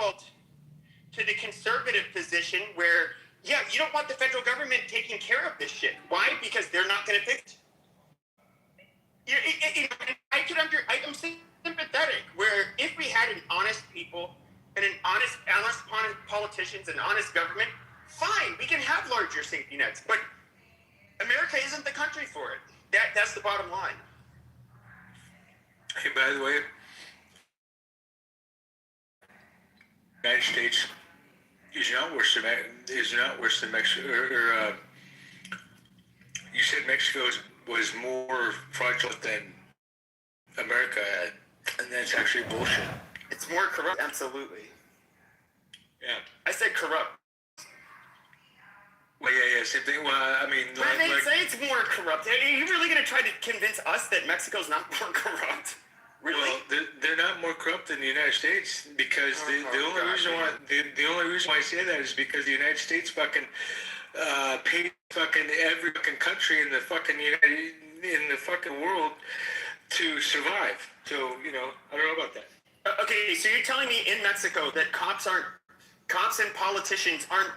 world to the conservative position where, yeah, you don't want the federal government taking care of this shit. Why? Because they're not going to fix it. I'm sympathetic where if we had an honest people and an honest politicians and honest government, fine, we can have larger safety nets. But America isn't the country for it. That's the bottom line. Hey, by the way, United States is not worse than Mexico. You said Mexico was more fraudulent than America had, and that's actually bullshit. It's more corrupt, absolutely. Yeah. I said corrupt. Well, yeah, same thing. Well, I mean, but I didn't say it's more corrupt. Are you really going to try to convince us that Mexico's not more corrupt? Really? Well, they're not more corrupt than the United States because the only reason why I say that is because the United States fucking paid fucking every fucking country in the fucking world to survive. So I don't know about that. Okay, so you're telling me in Mexico that cops and politicians aren't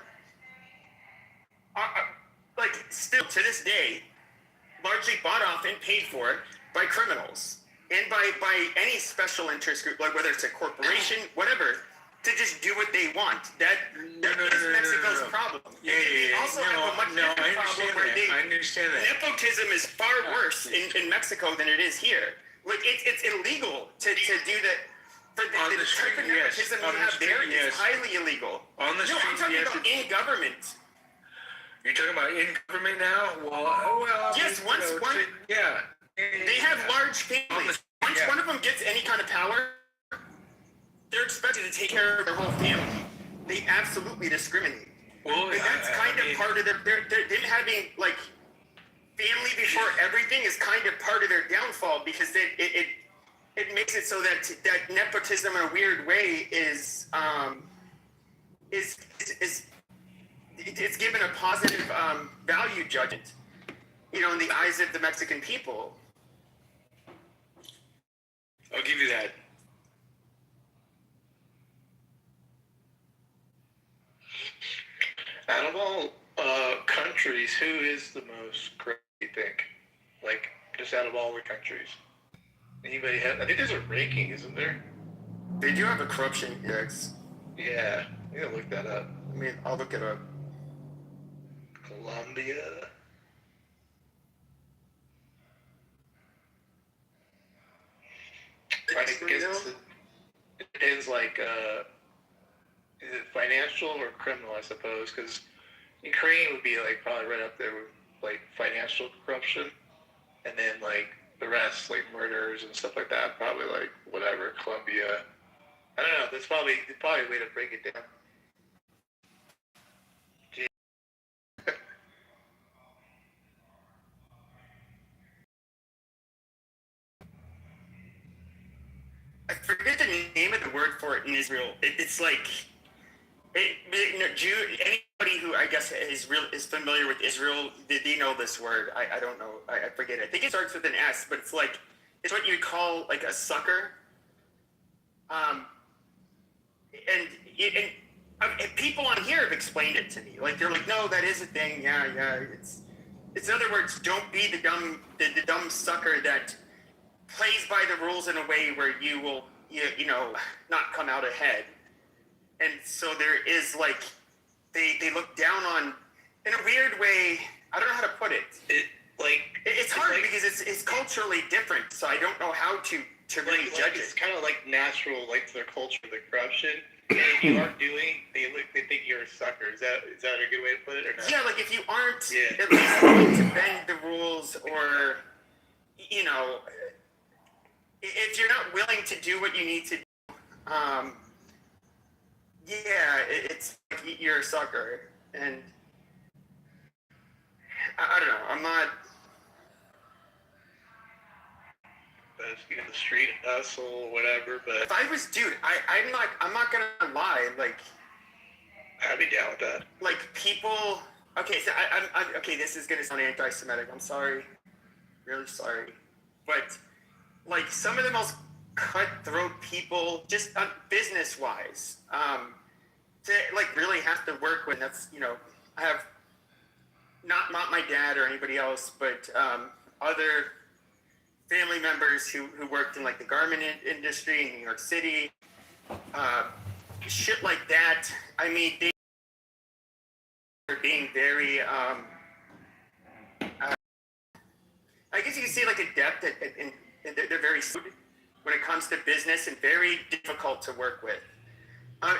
like still to this day largely bought off and paid for by criminals and by any special interest group, like whether it's a corporation, whatever, to just do what they want. That is Mexico's problem. They also have a much different problem where I understand that. Nepotism is far worse in Mexico than it is here. Like it's illegal to do that. The type of nepotism we have there is highly illegal. On the street, I'm talking about in government. You're talking about in government now? Well, yes. Yeah. They have large families. Once one of them gets any kind of power, they're expected to take care of their whole family. They absolutely discriminate. Well, that's kind of part of them having like family before everything is kind of part of their downfall because it makes it so that nepotism in a weird way is it's given a positive value judgment, in the eyes of the Mexican people. I'll give you that. Out of all countries, who is the most corrupt, you think? Like, just out of all the countries? Anybody have? I think there's a ranking, isn't there? They do have a corruption index. Yeah, you gotta look that up. I mean, I'll look it up. Colombia. I guess it depends, like, is it financial or criminal, I suppose? Because Ukraine would be, like, probably right up there with, like, financial corruption. And then, like, the rest, like, murders and stuff like that, probably, like, whatever, Colombia. I don't know. That's probably a way to break it down. I forget the name of the word for it in Israel. It's like anybody who I guess is familiar with Israel, they know this word. I don't know. I forget it. I think it starts with an S, but it's what you would call like a sucker. And people on here have explained it to me. Like they're like, no, that is a thing. Yeah. It's in other words, don't be the dumb sucker that plays by the rules in a way where you will, not come out ahead. And so there is like, they look down on, in a weird way, I don't know how to put it. It's hard because it's culturally different, so I don't know how to really judge it. It's kind of like natural, like to their culture, the corruption. And if you aren't doing, they think you're a sucker. Is that a good way to put it, or not? Yeah, like if you aren't at least willing to bend the rules, or if you're not willing to do what you need to do, it's like you're a sucker. And I don't know. I'm not. The street hustle, whatever. But if I was, dude, I'm not gonna lie. Like, I'd be down with that. Like people. Okay, so I'm okay. This is gonna sound anti-Semitic. I'm sorry, really sorry, but like some of the most cutthroat people, just business-wise, to like really have to work with. That's, you know, I have not my dad or anybody else, but other family members who worked in like the garment industry in New York City, shit like that. I mean, they are being very, I guess you can say like adept and they're very when it comes to business and very difficult to work with,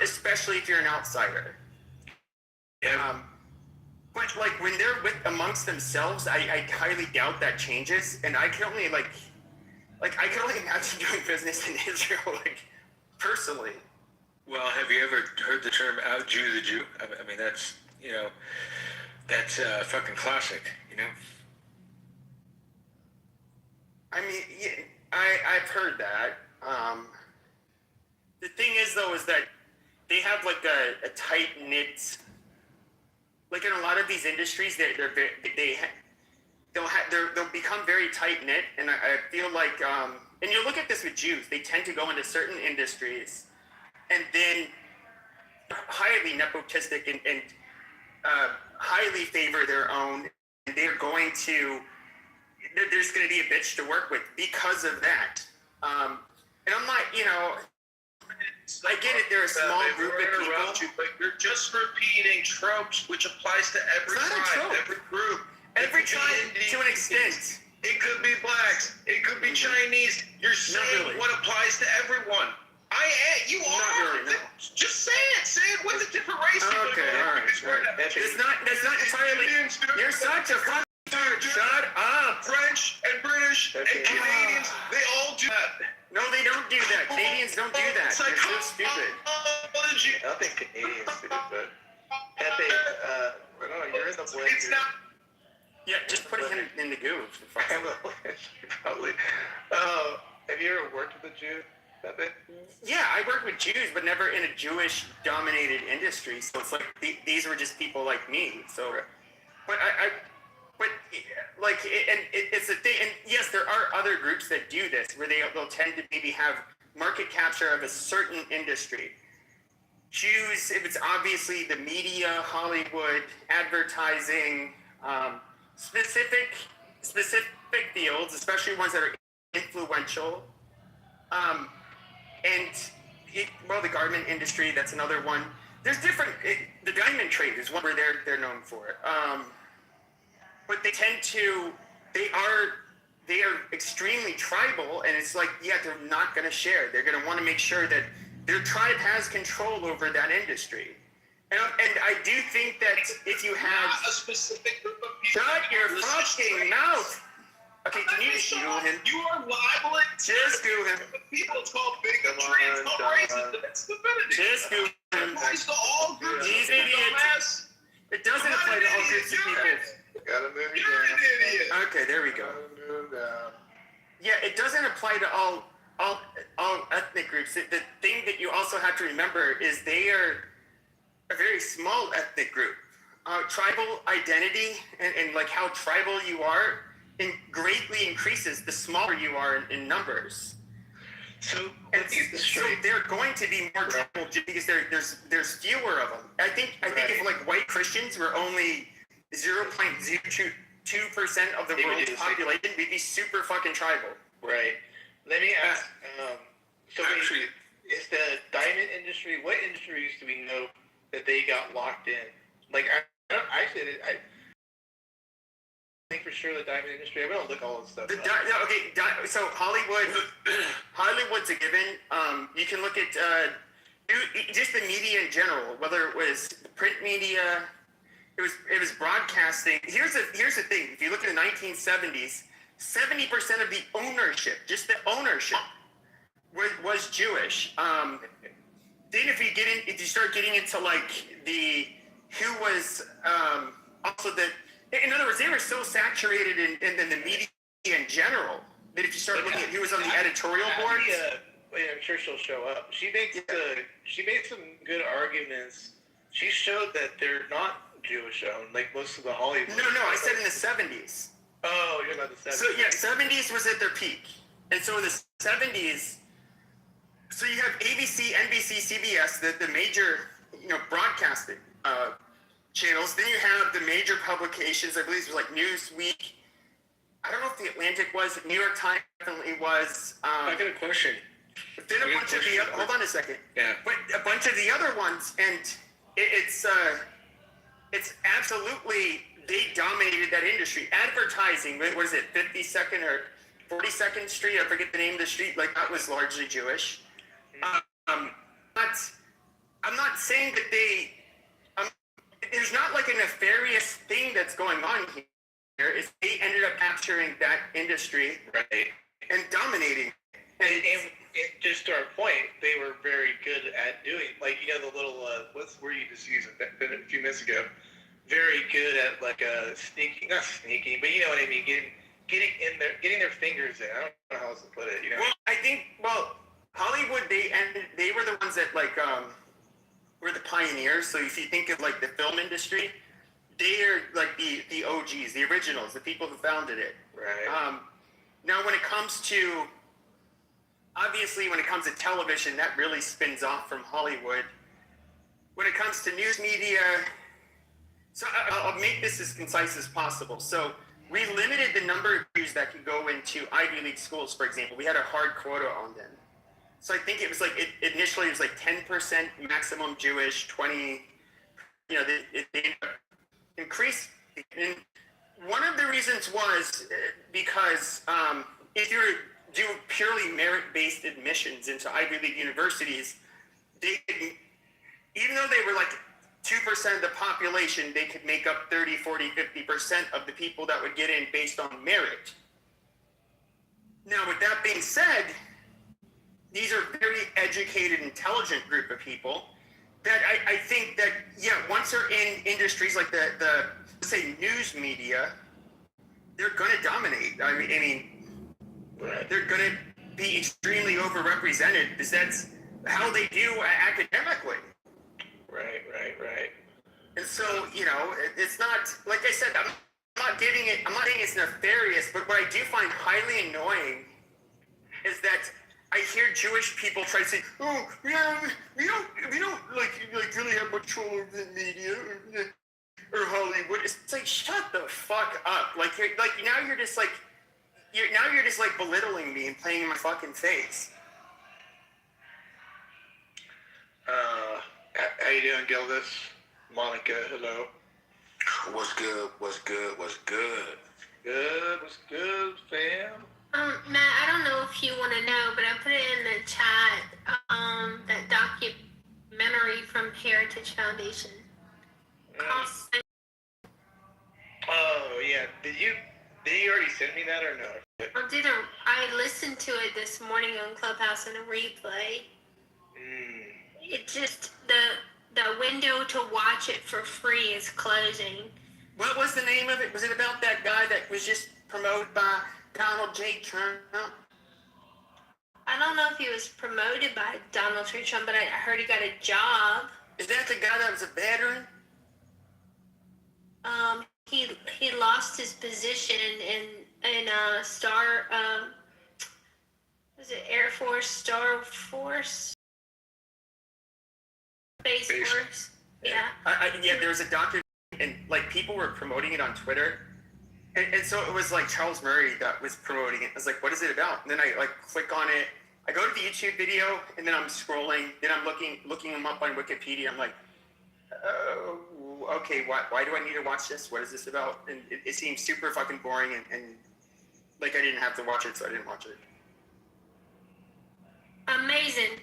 especially if you're an outsider. But like when they're amongst themselves, I highly doubt that changes, and I can only I can only imagine doing business in Israel, like personally. Well, have you ever heard the term "out Jew the Jew"? I mean, that's, you know, that's fucking classic, you know. I mean, yeah, I've heard that. The thing is, though, is that they have like a tight knit. Like in a lot of these industries, they'll become very tight knit, and I feel like, and you look at this with Jews, they tend to go into certain industries, and then highly nepotistic and highly favor their own. And they're going to. There's going to be a bitch to work with because of that. And I'm not, you know, I get it. They're a small group of people. But you're just repeating tropes, which applies to every tribe, every group. Every tribe, to an extent. It could be blacks. It could be Chinese. You're saying what applies to everyone. You are. Really, no. Just say it. Say it with a different race. Okay, all right. That's not entirely. You're such a fucking dude. Shut up. French and British and Canadians, they all do that. No, they don't do that. Canadians don't do that. They're so stupid. I don't think Canadians do, but Pepe, you're in the blend. It's not. Yeah, just put him in the goo. Probably. Have you ever worked with a Jew, Pepe? Yeah, I worked with Jews, but never in a Jewish-dominated industry. So it's like these were just people like me. So, but it's a thing. And yes, there are other groups that do this, where they'll tend to maybe have market capture of a certain industry. Jews, if it's obviously the media, Hollywood, advertising, specific fields, especially ones that are influential, the garment industry, that's another one. There's different. The diamond trade is one where they're known for it. But they tend to. They are extremely tribal, and it's like, yeah, they're not going to share. They're going to want to make sure that their tribe has control over that industry. And I do think that if you have a specific group of people, shut your fucking mouth. Okay, can you just Google him? You are liable Just Google him. People. It's called bigotry. It's called racism. It's stupidity. Just Google him. It applies to all groups. He's an idiot. It doesn't apply to all groups of people. Gotta move you You're an idiot. Okay, there we go. Move down. Yeah, it doesn't apply to all ethnic groups. The thing that you also have to remember is they are a very small ethnic group. Tribal identity and like how tribal you are greatly increases the smaller you are in numbers. So they're going to be more tribal because there's fewer of them. I think if like white Christians were only 0.02% of the world's population, we'd be super fucking tribal. Right. Let me ask. Actually, is the diamond industry? What industries do we know that they got locked in? Like I think for sure the diamond industry. I'm gonna look all this stuff up. So Hollywood's a given. You can look at just the media in general, whether it was print media, it was broadcasting. Here's the thing. If you look at the 1970s, 70% of the ownership, just the ownership, was Jewish. Then if you start getting into like who was also in other words, they were so saturated in the media in general that if you start looking at who was on the editorial board, I'm sure she'll show up. She made some good arguments. She showed that they're not Jewish owned, like most of the Hollywood. No, I said in the 70s. Oh, you're about the 70s. So yeah, 70s was at their peak, and so in the 70s, So you have ABC, NBC, CBS, the major, broadcasting channels. Then you have the major publications. I believe it was like Newsweek. I don't know if the Atlantic was. New York Times definitely was. I got a question. Then a bunch of the other. Hold on a second. Yeah. But a bunch of the other ones, and it's absolutely, they dominated that industry. Advertising. What is it? 52nd or 42nd Street? I forget the name of the street. Like that was largely Jewish. I'm not saying that they. There's not like a nefarious thing that's going on here. Is they ended up capturing that industry, Right. and dominating. And just to our point, they were very good at doing, like, the little, what's word you just used a few minutes ago? Very good at, like, sneaking, not sneaking, but you know what I mean, getting their fingers in. I don't know how else to put it, Well, I think, Hollywood, they were the ones that, like, were the pioneers. So if you think of, like, the film industry, they are, like, the OGs, the originals, the people who founded it. Right. Now, when it comes to television, that really spins off from Hollywood. When it comes to news media, so I'll make this as concise as possible. So we limited the number of Jews that could go into Ivy League schools, for example. We had a hard quota on them. So I think it was like, initially it was like 10% maximum Jewish, 20, they increased. And one of the reasons was because if you do purely merit-based admissions into Ivy League universities, even though they were like 2% of the population, they could make up 30, 40, 50% of the people that would get in based on merit. Now, with that being said, these are very educated, intelligent group of people that I think that, once they're in industries like the let's say news media, they're going to dominate. I mean, they're going to be extremely overrepresented because that's how they do academically. Right. And so, it's not, like I said, I'm not saying it's nefarious, but what I do find highly annoying is that I hear Jewish people try to say, "Oh, yeah, we don't really have much control over the media or Hollywood." It's like, shut the fuck up! You're just belittling me and playing in my fucking face. How you doing, Gildas? Monica, hello. What's good? What's good? What's good? What's good, fam? Matt, I don't know if you want to know, but I put it in the chat, that documentary from Heritage Foundation. Oh, yeah. Did you already send me that or no? I listened to it this morning on Clubhouse in a replay. It just, the window to watch it for free is closing. What was the name of it? Was it about that guy that was just promoted by Donald J. Trump? I don't know if he was promoted by Donald J. Trump, but I heard he got a job. Is that the guy that was a veteran? He lost his position in Star, was it Air Force, Star Force? Space Force? Yeah. There was a documentary, and like people were promoting it on Twitter. And so it was like Charles Murray that was promoting it. I was like, what is it about? And then I like click on it. I go to the YouTube video, and then I'm scrolling. Then I'm looking them up on Wikipedia. I'm like, oh, okay, why do I need to watch this? What is this about? And it seems super fucking boring, and like I didn't have to watch it, so I didn't watch it. Amazing.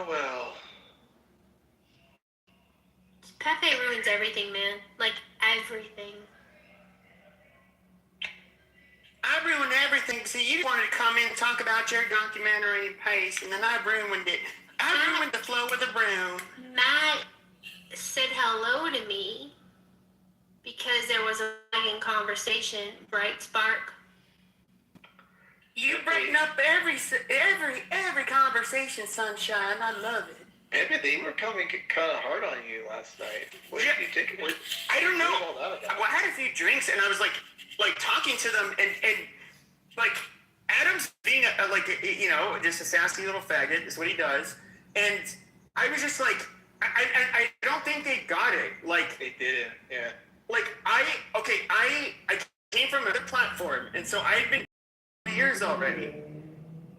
Well. Pepe ruins everything, man. Like, everything. I ruined everything. See, you wanted to come in and talk about your documentary pace, and then I ruined it. I ruined the flow of the room. Matt said hello to me because there was a lagging conversation, Bright Spark. You brighten up every conversation, sunshine. I love it. Maybe they were coming kind of hard on you last night. What Yeah. did you take? I don't know. What was all that about? Well, I had a few drinks and I was like talking to them and like Adam's being just a sassy little faggot is what he does, and I was just like, I don't think they got it. Like They didn't. Yeah. like I came from another platform, and so I've been years already,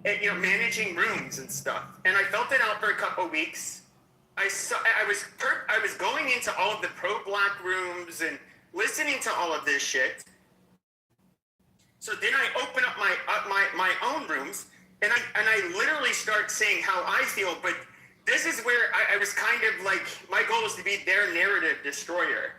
and managing rooms and stuff, and I felt it out for a couple weeks. I was going into all of the pro-black rooms and listening to all of this shit. So then I open up my own rooms, and I literally start saying how I feel. But this is where I was kind of like, my goal was to be their narrative destroyer.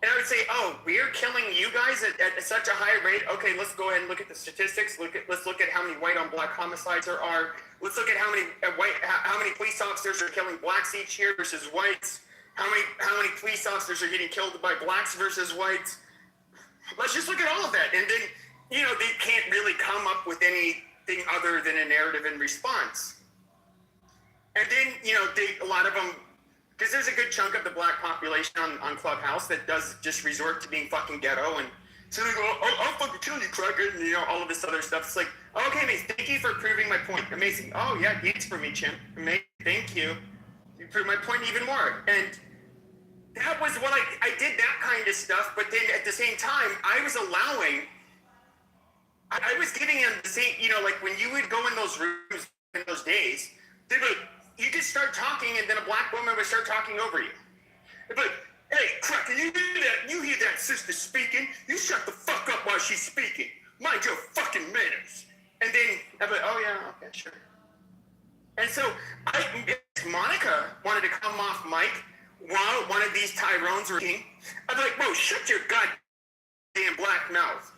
And I would say, oh, we're killing you guys at such a high rate. Okay, let's go ahead and look at the statistics. Let's look at how many white on black homicides there are. Let's look at how many police officers are killing blacks each year versus whites. How many police officers are getting killed by blacks versus whites. Let's just look at all of that, and then they can't really come up with anything other than a narrative in response. And then a lot of them. Because there's a good chunk of the black population on Clubhouse that does just resort to being fucking ghetto, and so they go, oh, I'll fucking kill you, cracker, and all of this other stuff. It's like, okay, mate, thank you for proving my point. Amazing. Oh yeah, thanks for me, chimp. Amazing. Thank you. You proved my point even more. And that was what I did that kind of stuff, but then at the same time, I was giving them the same, like when you would go in those rooms in those days, they would. You could start talking, and then a black woman would start talking over you. They'd be like, hey, cracker, you hear that? You hear that sister speaking? You shut the fuck up while she's speaking. Mind your fucking manners. And then I'd be like, oh yeah, okay, sure. And so Monica wanted to come off mic while one of these Tyrones were eating. I'd be like, whoa, shut your goddamn black mouth.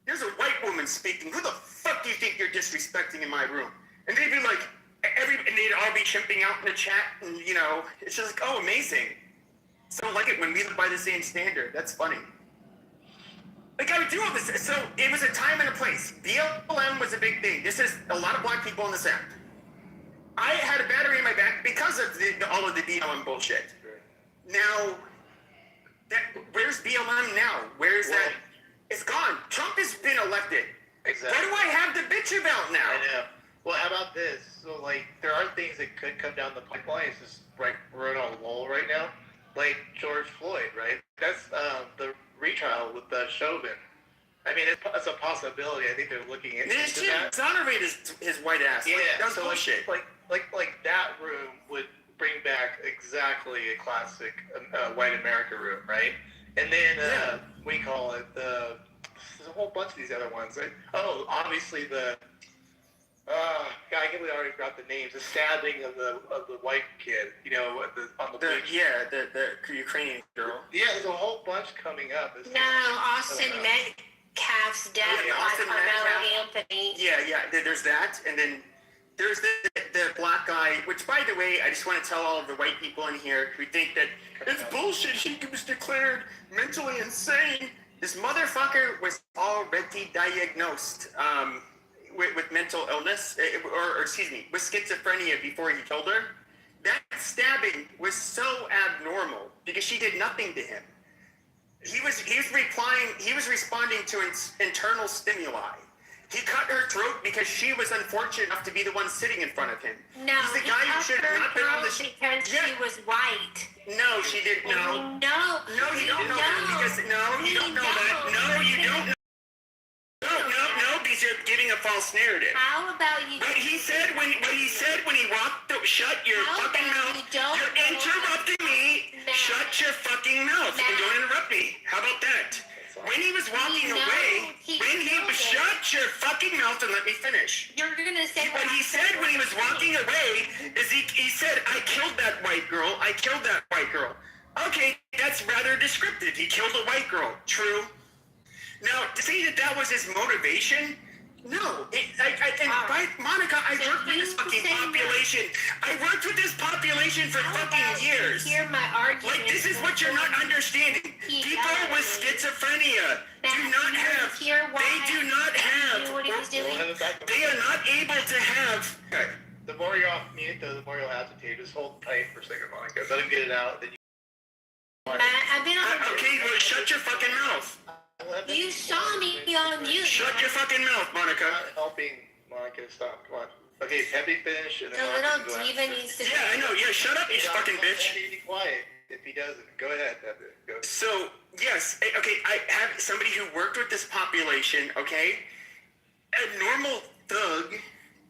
There's a white woman speaking. Who the fuck do you think you're disrespecting in my room? And they'd be like, and they'd all be chimping out in the chat, and it's just like, oh, amazing. So like it when we live by the same standard. That's funny. Like I would do all this. So it was a time and a place. BLM was a big thing. This is a lot of black people in this app. I had a battery in my back because of all of the BLM bullshit. Now, where's BLM now? Where's that? It's gone. Trump has been elected. Exactly. What do I have to bitch about now? I know. Well, how about this? So, there are things that could come down the pipeline. It's just, we're on a lull right now. Like George Floyd, right? That's the retrial with Chauvin. I mean, it's a possibility. I think they're looking into This shit that. exonerate his white ass. Yeah, That's so bullshit. Like that room would bring back exactly a classic white America room, right? And then we call it there's a whole bunch of these other ones. Right? Oh, obviously God, I can't believe I already forgot the names. The stabbing of the white kid, on the beach. Yeah, the Ukrainian girl. Yeah, there's a whole bunch coming up. No, Austin Metcalf's death on Carmelo Anthony. Yeah, there's that, and then there's the black guy, which, by the way, I just want to tell all of the white people in here who think that it's bullshit, he was declared mentally insane. This motherfucker was already diagnosed with mental illness, or excuse me, with schizophrenia before he killed her. That stabbing was so abnormal because she did nothing to him. He was responding to internal stimuli. He cut her throat because she was unfortunate enough to be the one sitting in front of him. No, he's the guy who should have not been on the because she was white. No, she didn't know. No, you don't know that because you don't know that. No, you don't know. No, because you're giving a false narrative. How about you? What he said when he walked, shut your fucking mouth. You're interrupting me. Shut your fucking mouth and don't interrupt me. How about that? When he was walking away, shut your fucking mouth and let me finish. You're gonna say what he said when he was walking away is he said, I killed that white girl. I killed that white girl. Okay, that's rather descriptive. He killed a white girl. True. Now, to say that was his motivation, no. Monica, I worked with this fucking population. I worked with this population for fucking years. Hear my argument. Like, this is what you're not understanding. People with schizophrenia do not have. They do not have. What he was doing. They are not able to have. The The more you're off mute, though, the more you'll have to take. Just hold tight for a second, Monica. Let him get it out. Then I've been on. Okay, well, shut your fucking mouth. You saw me on mute. Shut your fucking mouth, Monica. Not helping Monica stop. Come on. Okay, Pepe finish, and then The Monica little can go diva after. needs to. Yeah, I know. Yeah, shut up, you fucking bitch. Pepe, be quiet if he doesn't. Go ahead, Pepe. Go. So, yes, okay, I have somebody who worked with this population, okay? A normal thug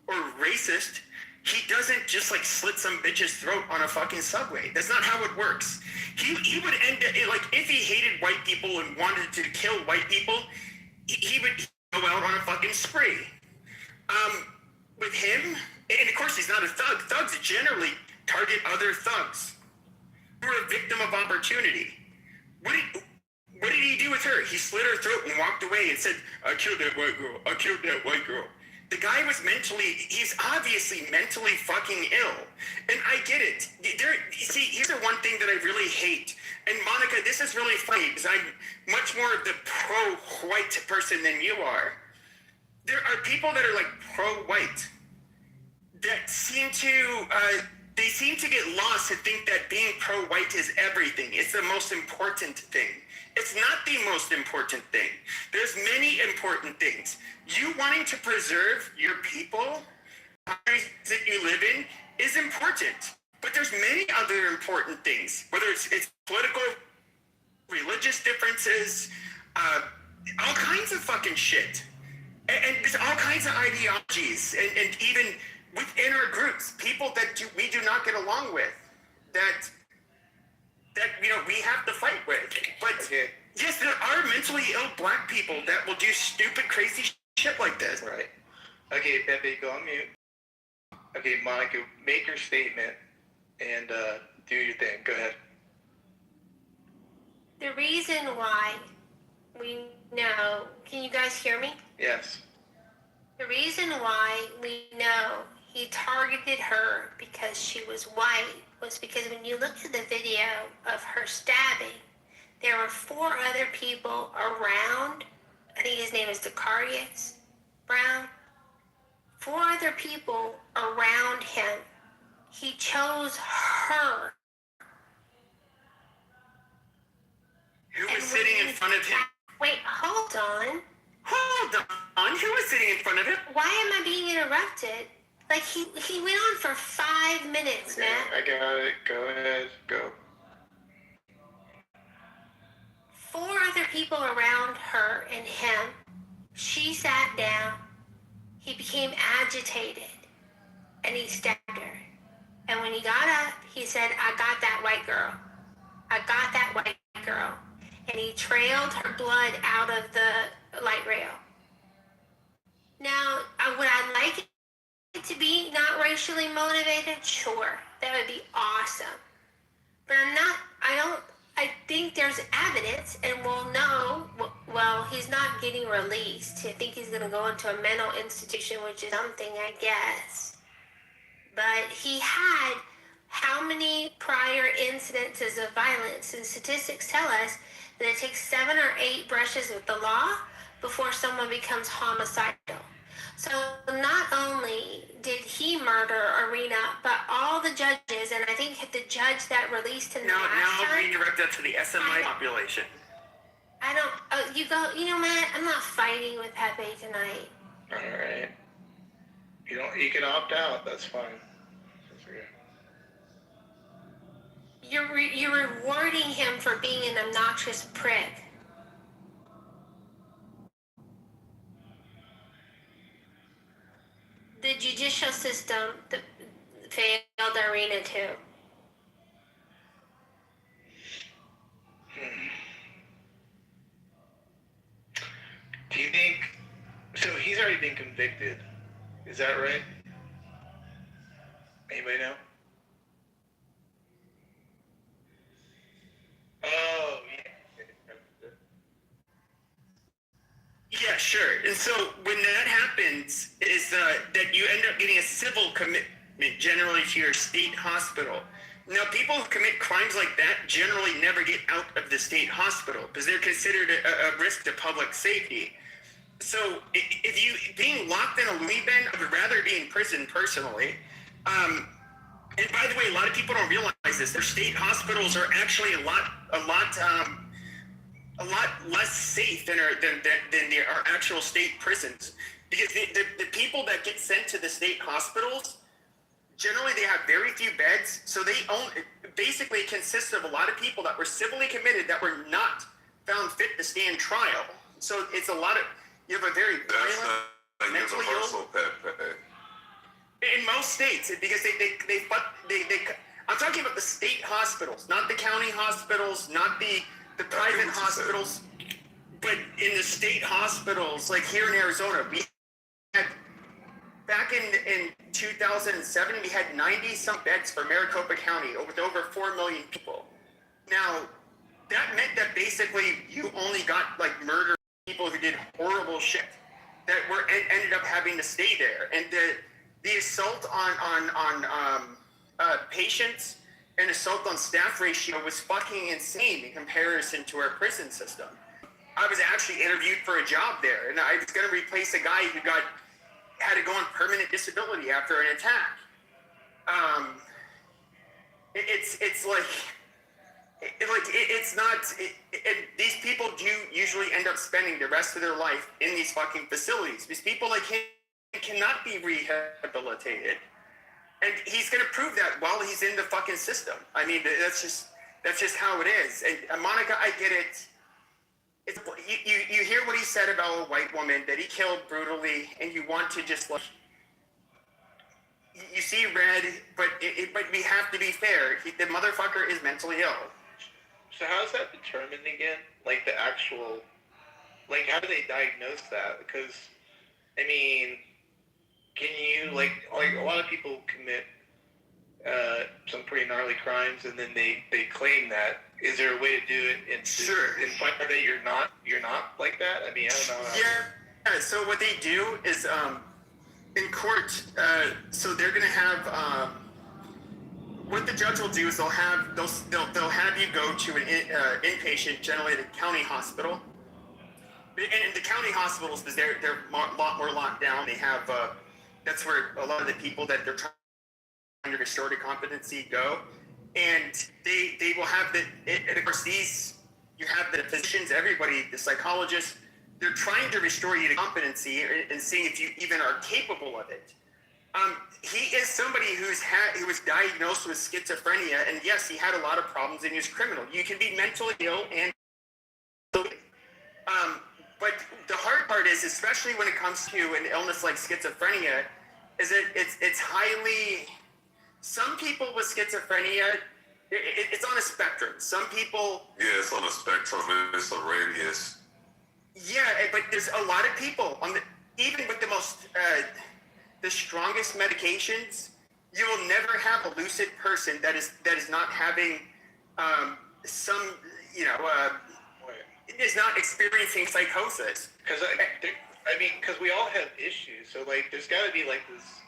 or racist, he doesn't just like slit some bitch's throat on a fucking subway. That's not how it works. He would end up, like, if he hated white people and wanted to kill white people, he would go out on a fucking spree. With him, and of course he's not a thug. Thugs generally target other thugs who are a victim of opportunity. What did he do with her? He slit her throat and walked away and said, I killed that white girl. I killed that white girl. The guy was he's obviously mentally fucking ill. And I get it. See, here's the one thing that I really hate. And Monica, this is really funny because I'm much more of the pro-white person than you are. There are people that are like pro-white that seem to get lost and think that being pro-white is everything. It's the most important thing. It's not the most important thing. There's many important things. You wanting to preserve your people, countries that you live in, is important. But there's many other important things, whether it's political, religious differences, all kinds of fucking shit. And there's all kinds of ideologies, and even within our groups, people that we do not get along with, that we have to fight with. But yes, there are mentally ill black people that will do stupid, crazy shit like this. Right. Okay, Pepe, go on mute. Okay, Monica, make your statement and do your thing. Go ahead. The reason why we know. Can you guys hear me? Yes. The reason why we know he targeted her because she was white was because when you look at the video of her stabbing, there were 4 other people around. I think his name is Decarius Brown. 4 other people around him. He chose her. Who was sitting in front of him? Wait, hold on. Hold on. Who was sitting in front of him? Why am I being interrupted? Like, he went on for 5 minutes, Okay, Matt. I got it. Go ahead. Go. 4 other people around her and him. She sat down. He became agitated. And he stabbed her. And when he got up, he said, I got that white girl. I got that white girl. And he trailed her blood out of the light rail. Now, would I like it to be not racially motivated? Sure. That would be awesome. But I think there's evidence, and we'll know, well, he's not getting released. I think he's going to go into a mental institution, which is something, I guess. But he had how many prior incidences of violence? And statistics tell us that it takes 7 or 8 brushes with the law before someone becomes homicidal. So not only did he murder Arena, but all the judges, and I think the judge that released him Now last time. redirect that to the SMI population. I don't. You know, Matt. I'm not fighting with Pepe tonight. All right. You can opt out. That's fine. That's okay. You're rewarding him for being an obnoxious prick. The judicial system failed Arena too. Do you think... So he's already been convicted. Is that right? Anybody know? Oh, yeah. Yeah, sure. And so when that happens, is that you end up getting a civil commitment generally to your state hospital. Now, people who commit crimes like that generally never get out of the state hospital because they're considered a risk to public safety. So if you being locked in a loony bin, I would rather be in prison personally. And by the way, a lot of people don't realize this. Their state hospitals are actually a lot less safe than our actual state prisons, because the people that get sent to the state hospitals, generally they have very few beds, so they basically consist of a lot of people that were civilly committed that were not found fit to stand trial. So it's a lot of, you have a very violent, mentally ill. In most states, because I'm talking about the state hospitals, not the county hospitals, not the private hospitals, but in the state hospitals, like here in Arizona, we had, back in 2007, we had 90-some beds for Maricopa County with over 4 million people. Now, that meant that basically you only got like murder people who did horrible shit that ended up having to stay there, and the assault on patients and assault on staff ratio was fucking insane in comparison to our prison system. I was actually interviewed for a job there, and I was going to replace a guy who had to go on permanent disability after an attack. These people do usually end up spending the rest of their life in these fucking facilities. These people like him cannot be rehabilitated, and he's going to prove that while he's in the fucking system. I mean, that's just how it is. And Monica, I get it. You hear what he said about a white woman that he killed brutally, and you want to just like, you see red, but we have to be fair. The motherfucker is mentally ill. So how is that determined again? Like the actual, like how do they diagnose that? Because, I mean, can you, like a lot of people commit some pretty gnarly crimes, and then they claim that. Is there a way to do it and find out that you're not like that? I mean, I don't know. Yeah. So what they do is in court. So they're gonna have what the judge will do is they'll have you go to an inpatient, generally the county hospital. And the county hospitals, because they're a lot more locked down. They have that's where a lot of the people that they're trying to restore to competency go, and they will have and of course you have the physicians, everybody, the psychologists. They're trying to restore you to competency and seeing if you even are capable of it. He is somebody who was diagnosed with schizophrenia, and yes, he had a lot of problems, and he was criminal. You can be mentally ill and but the hard part is, especially when it comes to an illness like schizophrenia, is that it's highly. Some people with schizophrenia, it's on a spectrum. Some people. Yeah, it's on a spectrum. It's a radius. Yeah, but there's a lot of people even with the strongest medications, you will never have a lucid person that is not having some, is not experiencing psychosis. Because because we all have issues. So like, there's got to be like this.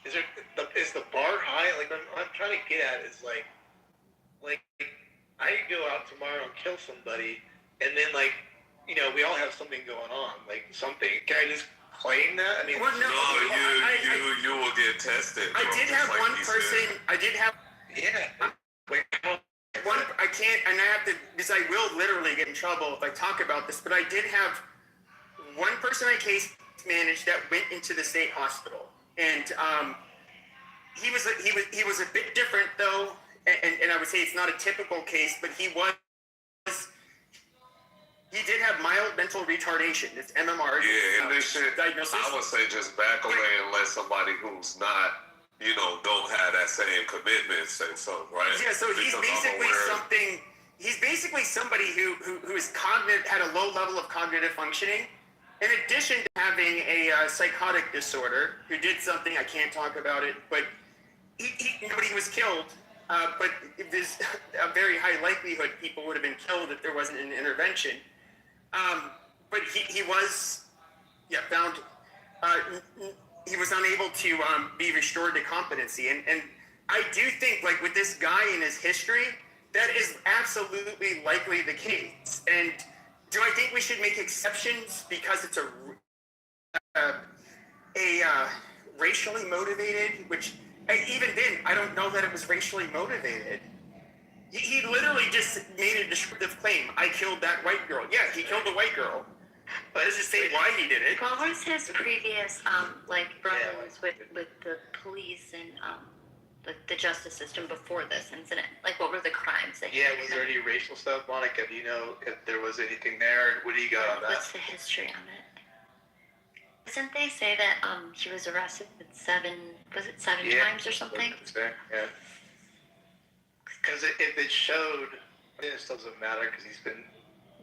Is the bar high? Like I'm trying to get at is like I could go out tomorrow and kill somebody, and then like, we all have something going on, like something. Can I just claim that? I mean, well, no, you will get tested. I did have one person. I did have. Yeah. One, I can't, and I have to, because I will literally get in trouble if I talk about this. But I did have one person I case managed that went into the state hospital, and he was a bit different though, and I would say it's not a typical case, but he did have mild mental retardation. It's MMR. Yeah, and this shit, diagnosis. I would say just back away and let somebody who's not, don't have that same commitment say something, right? Yeah, so he's basically somebody who is had a low level of cognitive functioning, in addition to having a psychotic disorder, who did something, I can't talk about it, but nobody was killed. But there's a very high likelihood people would have been killed if there wasn't an intervention. But he was, found, he was unable to be restored to competency. And I do think, like, with this guy and his history, that is absolutely likely the case. And do I think we should make exceptions because it's a racially motivated, which even then, I don't know that it was racially motivated. He literally just made a descriptive claim. I killed that white girl. Yeah, he killed the white girl. But does it say why he did it? What was his previous, run-ins with the police and, the justice system before this incident? Like, what were the crimes that he Was there any racial stuff, Monica? Do you know if there was anything there? What do you got on that? What's the history on it? Didn't they say that, he was arrested with seven times or something? Yeah. Because if it showed, then it still doesn't matter because he's been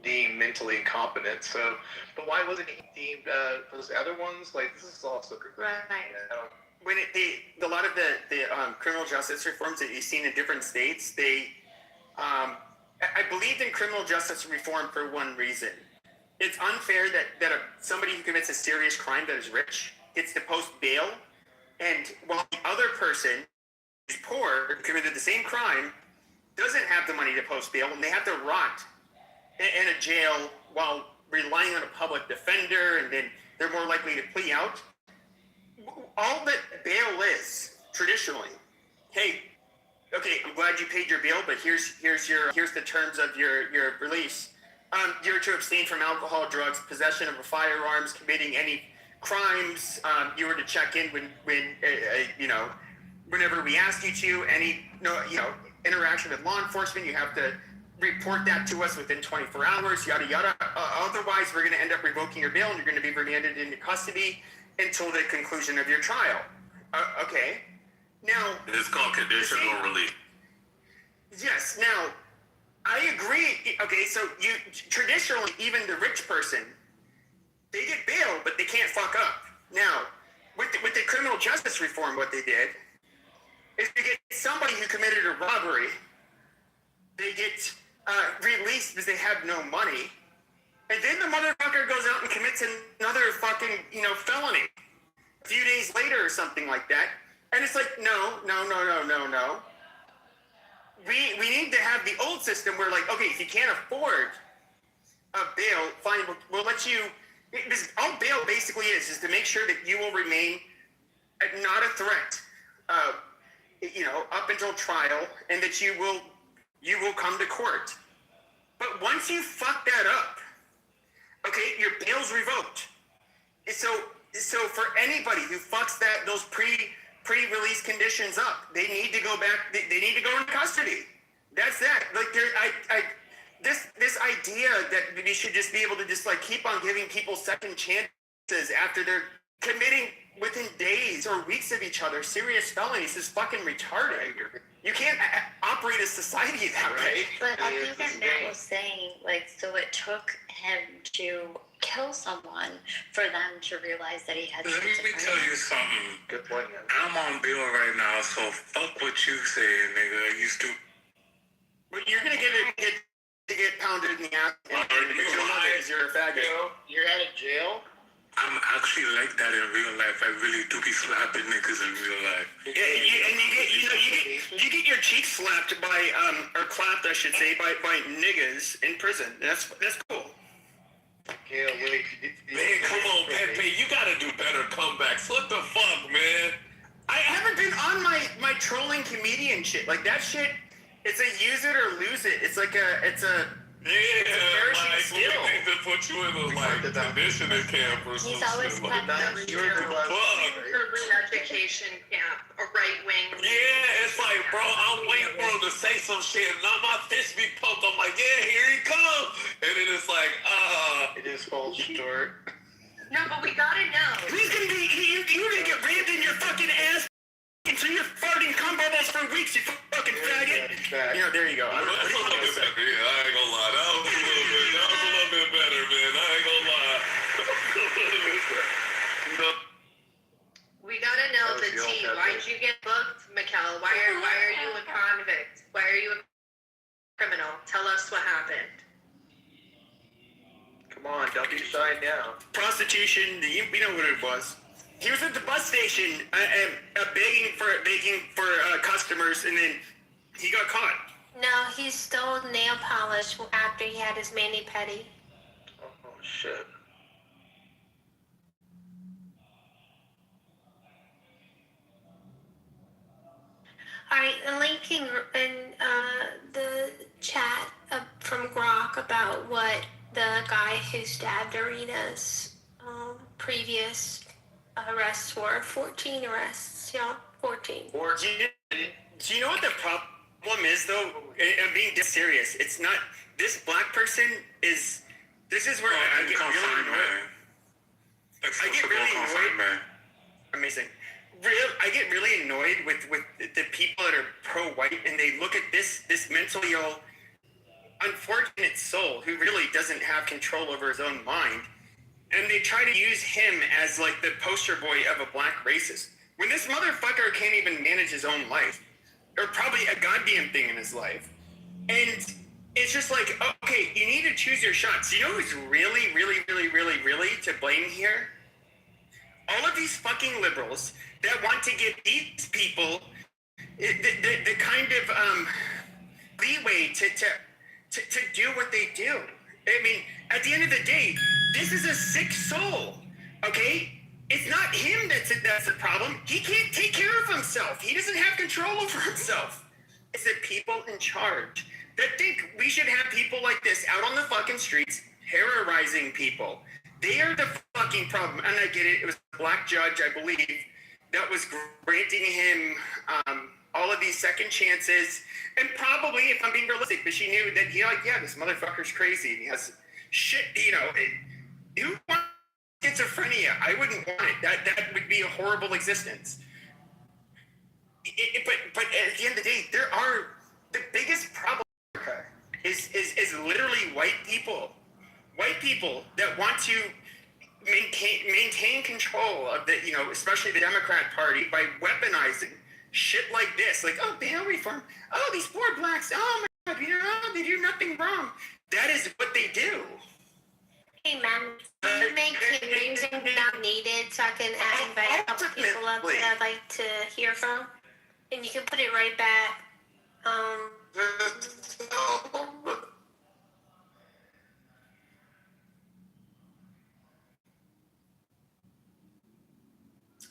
deemed mentally incompetent. So, but why wasn't he deemed those other ones? Like, this is also Right. When a lot of the criminal justice reforms that you've seen in different states, I believed in criminal justice reform for one reason. It's unfair that somebody who commits a serious crime that is rich gets to post bail, and while the other person who's poor, who committed the same crime, doesn't have the money to post bail, and they have to rot in a jail while relying on a public defender, and then they're more likely to plea out. All that bail is traditionally, hey, okay, I'm glad you paid your bail, but here's the terms of your release. You're to abstain from alcohol, drugs, possession of firearms, committing any crimes. You were to check in whenever we ask you to. Any interaction with law enforcement, you have to report that to us within 24 hours. Yada yada. Otherwise, we're going to end up revoking your bail, and you're going to be remanded into custody until the conclusion of your trial. Okay. Now, It's called conditional relief. yes. Now, I agree. Okay, so you traditionally, even the rich person, they get bail, but they can't fuck up. Now, with the criminal justice reform, what they did is they get somebody who committed a robbery. They get released because they have no money. And then the motherfucker goes out and commits another fucking, felony a few days later or something like that. And it's like, no. We need to have the old system where, like, okay, if you can't afford a bail, fine, we'll let you. Because all bail basically is to make sure that you will remain not a threat, up until trial, and that you will come to court. But once you fuck that up, okay, your bail's revoked. So for anybody who fucks those pre-release conditions up, they need to go back. They need to go into custody. That's that. Like this idea that we should just be able to just like keep on giving people second chances after they're committing within days or weeks of each other serious felonies is fucking retarded. You can't operate a society that way. But I think that Matt was saying, so it took him to kill someone for them to realize that he had Let me tell you something. good point. I'm on bail right now, so fuck what you saying, nigga. You stupid. But you're gonna get pounded in the ass because you're a faggot. You're out of jail? I'm actually like that in real life. I really do be slapping niggas in real life. You get your cheeks slapped by or clapped, I should say, by niggas in prison. That's cool. Yeah, wait. Man, come on, Pepe. You gotta do better comebacks. What the fuck, man? I haven't been on my trolling comedian shit. Like that shit, it's a use it or lose it. It's a Yeah, skill. we need to put you in a conditioning camp or something. He's always like clapped that. the Re-education camp, a right wing. Yeah, it's like, bro, I'm waiting for him to say some shit, and now my fist be poked. I'm like, yeah, here he comes. And then it's like, It just falls short. No, but we gotta know. He's gonna be you're gonna get rammed in your fucking ass until you're farting cum bubbles for weeks. You fucking faggot. There you go. that's a little bit better. Yeah, I ain't gonna lie. That was a little bit better, man. I ain't gonna lie. We gotta know That was the the old tea. Pepe. Why'd you get booked, Mikkel? Why are you a convict? Why are you a criminal? Tell us what happened. Come on, don't be shy now. Prostitution. We know what it was. He was at the bus station begging for customers, and then he got caught. No, he stole nail polish after he had his mani-pedi. Oh, shit. All right, a link in the chat from Grok about what the guy who stabbed Arena's previous arrests were. 14 arrests, yeah, 14. Do you know what the problem is, though? I'm being dead serious. It's not, this black person is, this is where I get really annoyed. I get really annoyed. Amazing. I get really annoyed with the people that are pro-white, and they look at this mentally ill, unfortunate soul who really doesn't have control over his own mind, and they try to use him as like the poster boy of a black racist. When this motherfucker can't even manage his own life, or probably a goddamn thing in his life. And it's just like, okay, you need to choose your shots. You know who's really, really, really, really, really to blame here? All of these fucking liberals that want to give these people the kind of leeway to do what they do. I mean, at the end of the day, this is a sick soul, okay? It's not him that's the problem. He can't take care of himself. He doesn't have control over himself. It's the people in charge that think we should have people like this out on the fucking streets terrorizing people. They are the fucking problem. And I get it. It was a black judge, I believe, that was granting him all of these second chances. And probably, if I'm being realistic, but she knew that this motherfucker's crazy. He has shit, who wants schizophrenia? I wouldn't want it. That would be a horrible existence. But at the end of the day, the biggest problem is literally white people that want to maintain control of the, especially the Democrat Party by weaponizing shit like this, like, oh, bail reform, oh, these poor blacks, oh my God, they do nothing wrong. That is what they do. Hey, man, can you make hearings not needed so I can invite a couple people up that I'd like to hear from? And you can put it right back.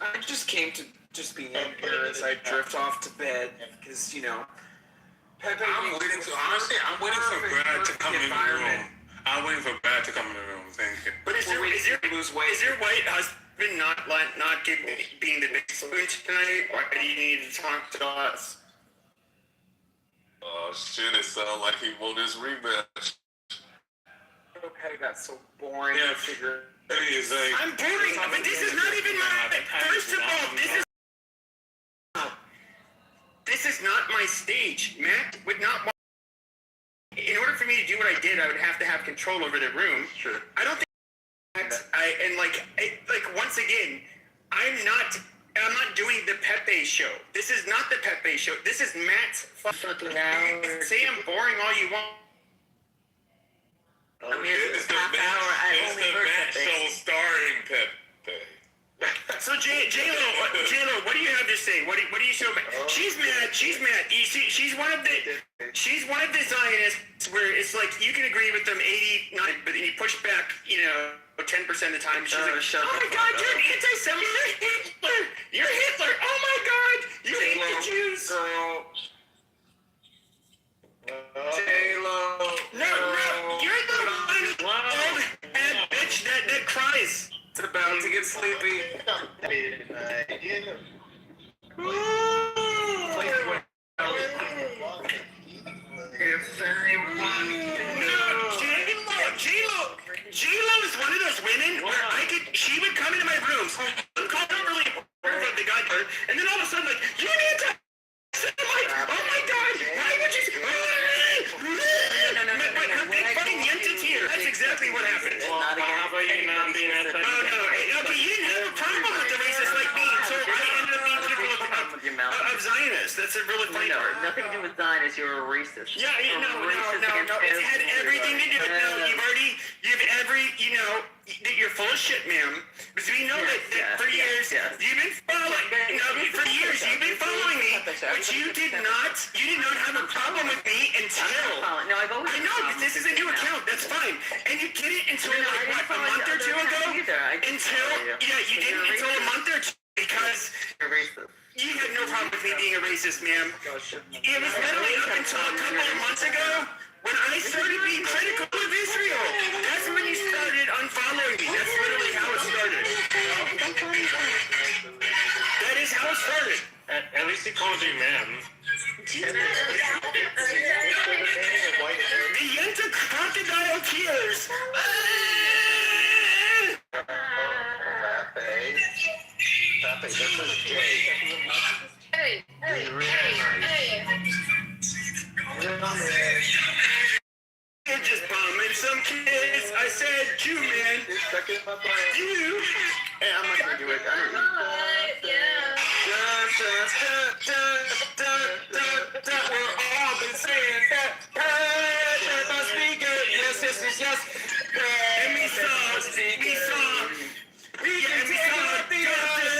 I just came to just be in here as I drift off to bed because, Pepe. I'm waiting for Brad to come in the room. I'm waiting for Brad to come in the room. Thank you. But is your white husband not being the big spoon tonight? Why do you need to talk to us? Oh shit! It sounds like he won his rematch. Okay, that's so boring. Yeah, figure. I'm boring, but this is not even my. First of all, this is not my stage. Matt would not want. In order for me to do what I did, I would have to have control over the room. Sure. I don't think once again, I'm not doing the Pepe show. This is not the Pepe show. This is Matt's fucking hour. Say I'm boring all you want. I'm here for this half hour. It's the Matt show starring Pepe. So J-Lo, what do you have to say? What do you show me? She's mad. You see, she's one of the Zionists where it's like you can agree with them 89, but then you push back, 10% of the time. She's like, oh my God, you're an anti-Semite. You're Hitler. Oh my God, you hate the Jews. J-Lo. No, you're the old head bitch that cries. It's about to get sleepy. J-Lo is one of those women where she would come into my rooms, call her really important, the guy, and then all of a sudden, like, you're an anti-Semite. Oh my God, why would you? But her big fucking entity here. That's exactly what happened. How about you not being anti-Semite? Okay, you didn't have a problem with the racist like me, so I ended up being critical of Zionists. That's a really funny part. Nothing to do with Zionists. You're a racist. Yeah, no. It's had everything to do with you're full of shit, ma'am. Because we know that for years you've been following. For years you've been following me, but you did not have a problem with me until. No, I've always. I know, but this is a new account. That's fine. And you didn't until a month or two ago. Until you didn't until a month or two because because You're racist. you had no problem with me being a racist, ma'am. It was literally up until a couple of months ago when I started being critical of Israel. That's when you started unfollowing me. That's literally how it started. That is how it started. At least he called you man. The Yenta crocodile tears. Hey. You're just bombing some kids. I said, Jew man. You. Hey, I'm not gonna do it. I don't know. We're all been saying that. That must be good. Yes, yes. And we saw the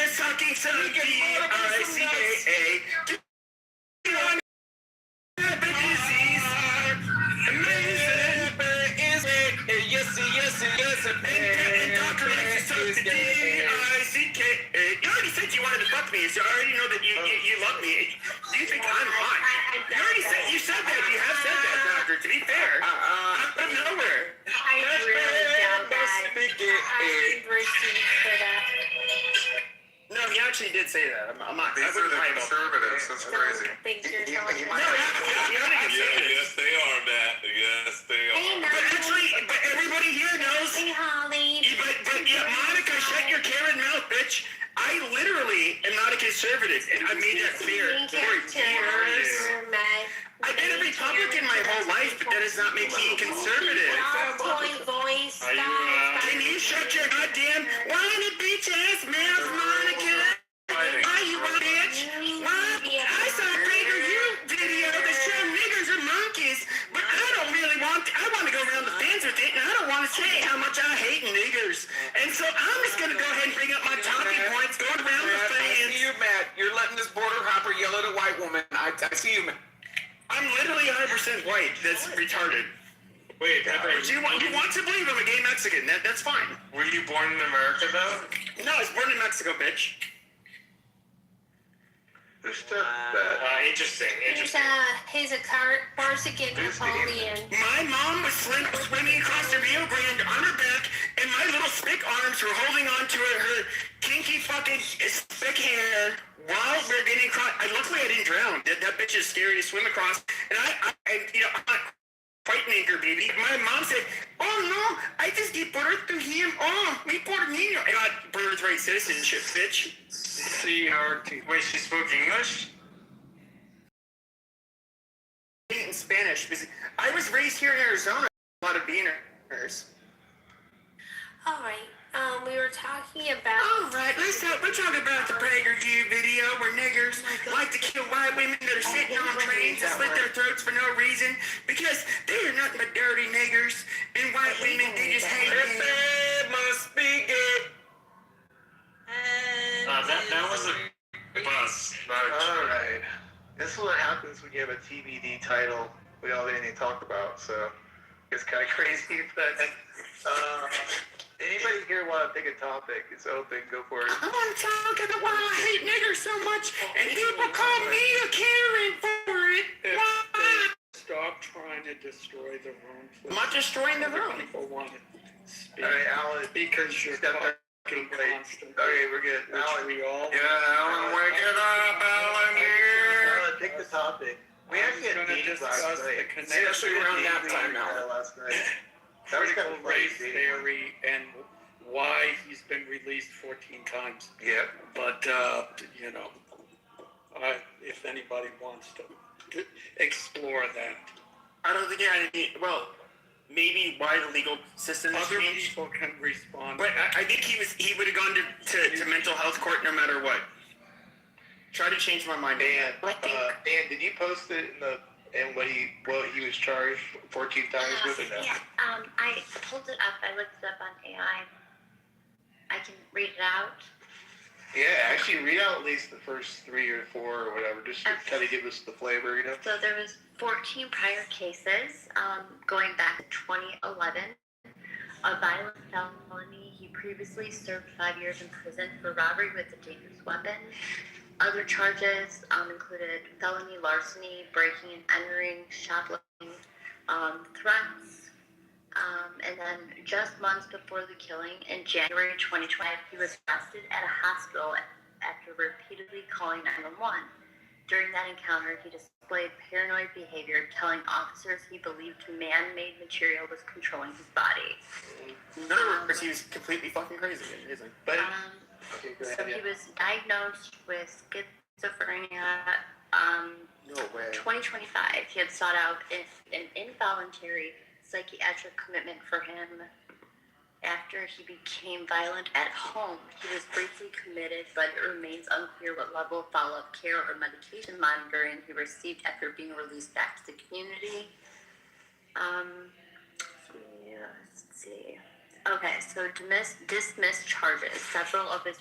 sucking some D-I-C-A-A. Yes, and Dr. X is D-I-C-K-A. You already said you wanted to fuck me, so I already know that you love me. You think I'm hot. You said that. You have said that, Doctor, to be fair. Out of nowhere. I really doubt that. I received for that. No, he actually did say that. I'm not. These are the conservatives. That's crazy. Think you're telling me. No, Yes, they are, Matt. Yes, they Hey, are. Natalie. but everybody here knows. Hey, Holly. But Monica, shut your Karen mouth, bitch. I literally am not a conservative, and I made that clear for years. I've been a Republican my whole life, but that does not make me a conservative. Voice. Can you shut your goddamn whiny bitch ass mouth, Monica? Why you a bitch? What? I saw a Baker U video that showed niggers are monkeys, but I don't really want. I want to go around the fence with it, and I don't want to say how much I hate niggers. And so I'm just gonna go ahead and bring up my talking points, going around the I see fence. you, Matt. You're letting this border hopper yell at a white woman. I see you, Matt. I'm literally 100% white. That's retarded. Wait, Heather, But you want to believe I'm a gay Mexican? That's fine. were you born in America, though? No, I was born in Mexico, bitch. Interesting. He's a Corsican Napoleon. My mom was swimming across the Rio Grande on her back, and my little spick arms were holding on to her kinky fucking spick hair while we're getting across. Luckily, I didn't drown. That bitch is scary to swim across. And I'm not quite an anchor, baby. My mom said, "Oh no, I just gave birth to him. Oh, mi por niño." I got birthright citizenship, bitch. CRT. Wait, she spoke English? In Spanish, because I was raised here in Arizona. A lot of beaners. All right. We were talking about. All right, we're talking about the PragerU video where niggers like to kill white women that are sitting on trains and slit their throats for no reason because they are nothing but dirty niggers, and white women, they just hate them. Must be gay. That was a bus. Alright. This is what happens when you have a TBD title we all didn't even talk about, so it's kind of crazy, but anybody here want to pick a topic? It's open, go for it. I want to talk about why I hate niggers so much, and people call me a Karen for it. Why? Stop trying to destroy the room. I'm not destroying the room. People want to speak. Alright, Alan. Because you're talking constant. Okay, we're good. Which Alan, we all. Alan, wake it up, Alan, here. Alan, pick the topic. We actually had meetings last night. Especially around that time, Alan. Last night. That was kind Critical of race crazy. theory and why he's been released 14 times. Yep. But, if anybody wants to explore that. I don't think well, maybe why the legal system has Other changed. people can respond. But I think he would have gone to mental health court no matter what. Try to change my mind. Dan, did you post it in what he was charged 14 times with? Or no? Yeah, I pulled it up. I looked it up on AI. I can read it out. Yeah, actually read out at least the first 3 or 4 or whatever, just to kind of give us the flavor, you know? So there was 14 prior cases going back to 2011. a violent felony. He previously served 5 years in prison for robbery with a dangerous weapon. Other charges included felony larceny, breaking and entering, shoplifting, threats. And then just months before the killing, in January 2020, he was arrested at a hospital after repeatedly calling 911. During that encounter, he displayed paranoid behavior, telling officers he believed man-made material was controlling his body. In other words, he was completely fucking crazy. Amazing. But So he was diagnosed with schizophrenia. No way. 2025, he had sought out an involuntary psychiatric commitment for him. After he became violent at home, he was briefly committed, but it remains unclear what level of follow-up care or medication monitoring he received after being released back to the community. Let's see. Okay, so dismissed charges. Several of his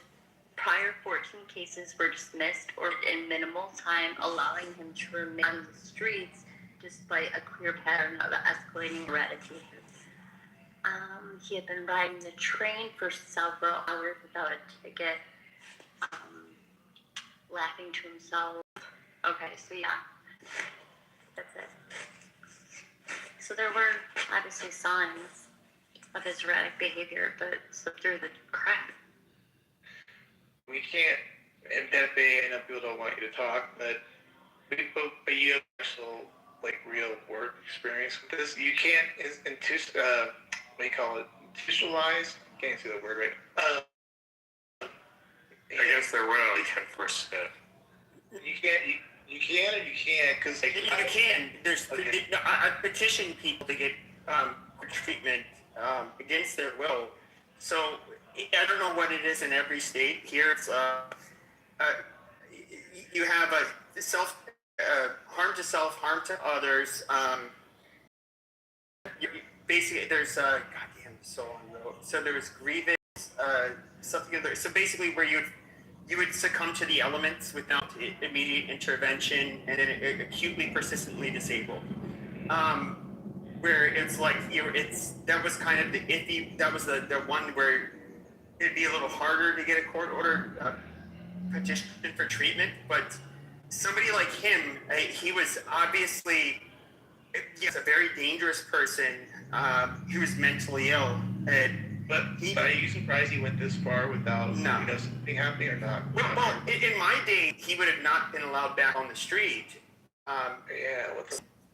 prior 14 cases were dismissed or in minimal time, allowing him to remain on the streets despite a clear pattern of escalating eradication. He had been riding the train for several hours without a ticket, laughing to himself. Okay, so yeah, that's it. So there were obviously signs of his erratic behavior, but slipped through the cracks. We can't, and that Bay, I know people don't want you to talk, but you have actual, like, real work experience with this. You can't, what do you call it, institutionalize? Can't say the word right. I guess there will. You can force it. You can or you can't, because You can. There's I petition people to get treatment against their will. So I don't know what it is in every state. Here, it's you have a harm to self, harm to others. Basically, there's goddamn, so on though. So there's grievance, something other. So basically, where you would succumb to the elements without immediate intervention, and then acutely, persistently disabled. Where it's like that was kind of the iffy. That was the one where it'd be a little harder to get a court order petition for treatment. But somebody like him, he was obviously a very dangerous person. He was mentally ill, But are you surprised he went this far without something happening or not? Well, in my day, he would have not been allowed back on the street.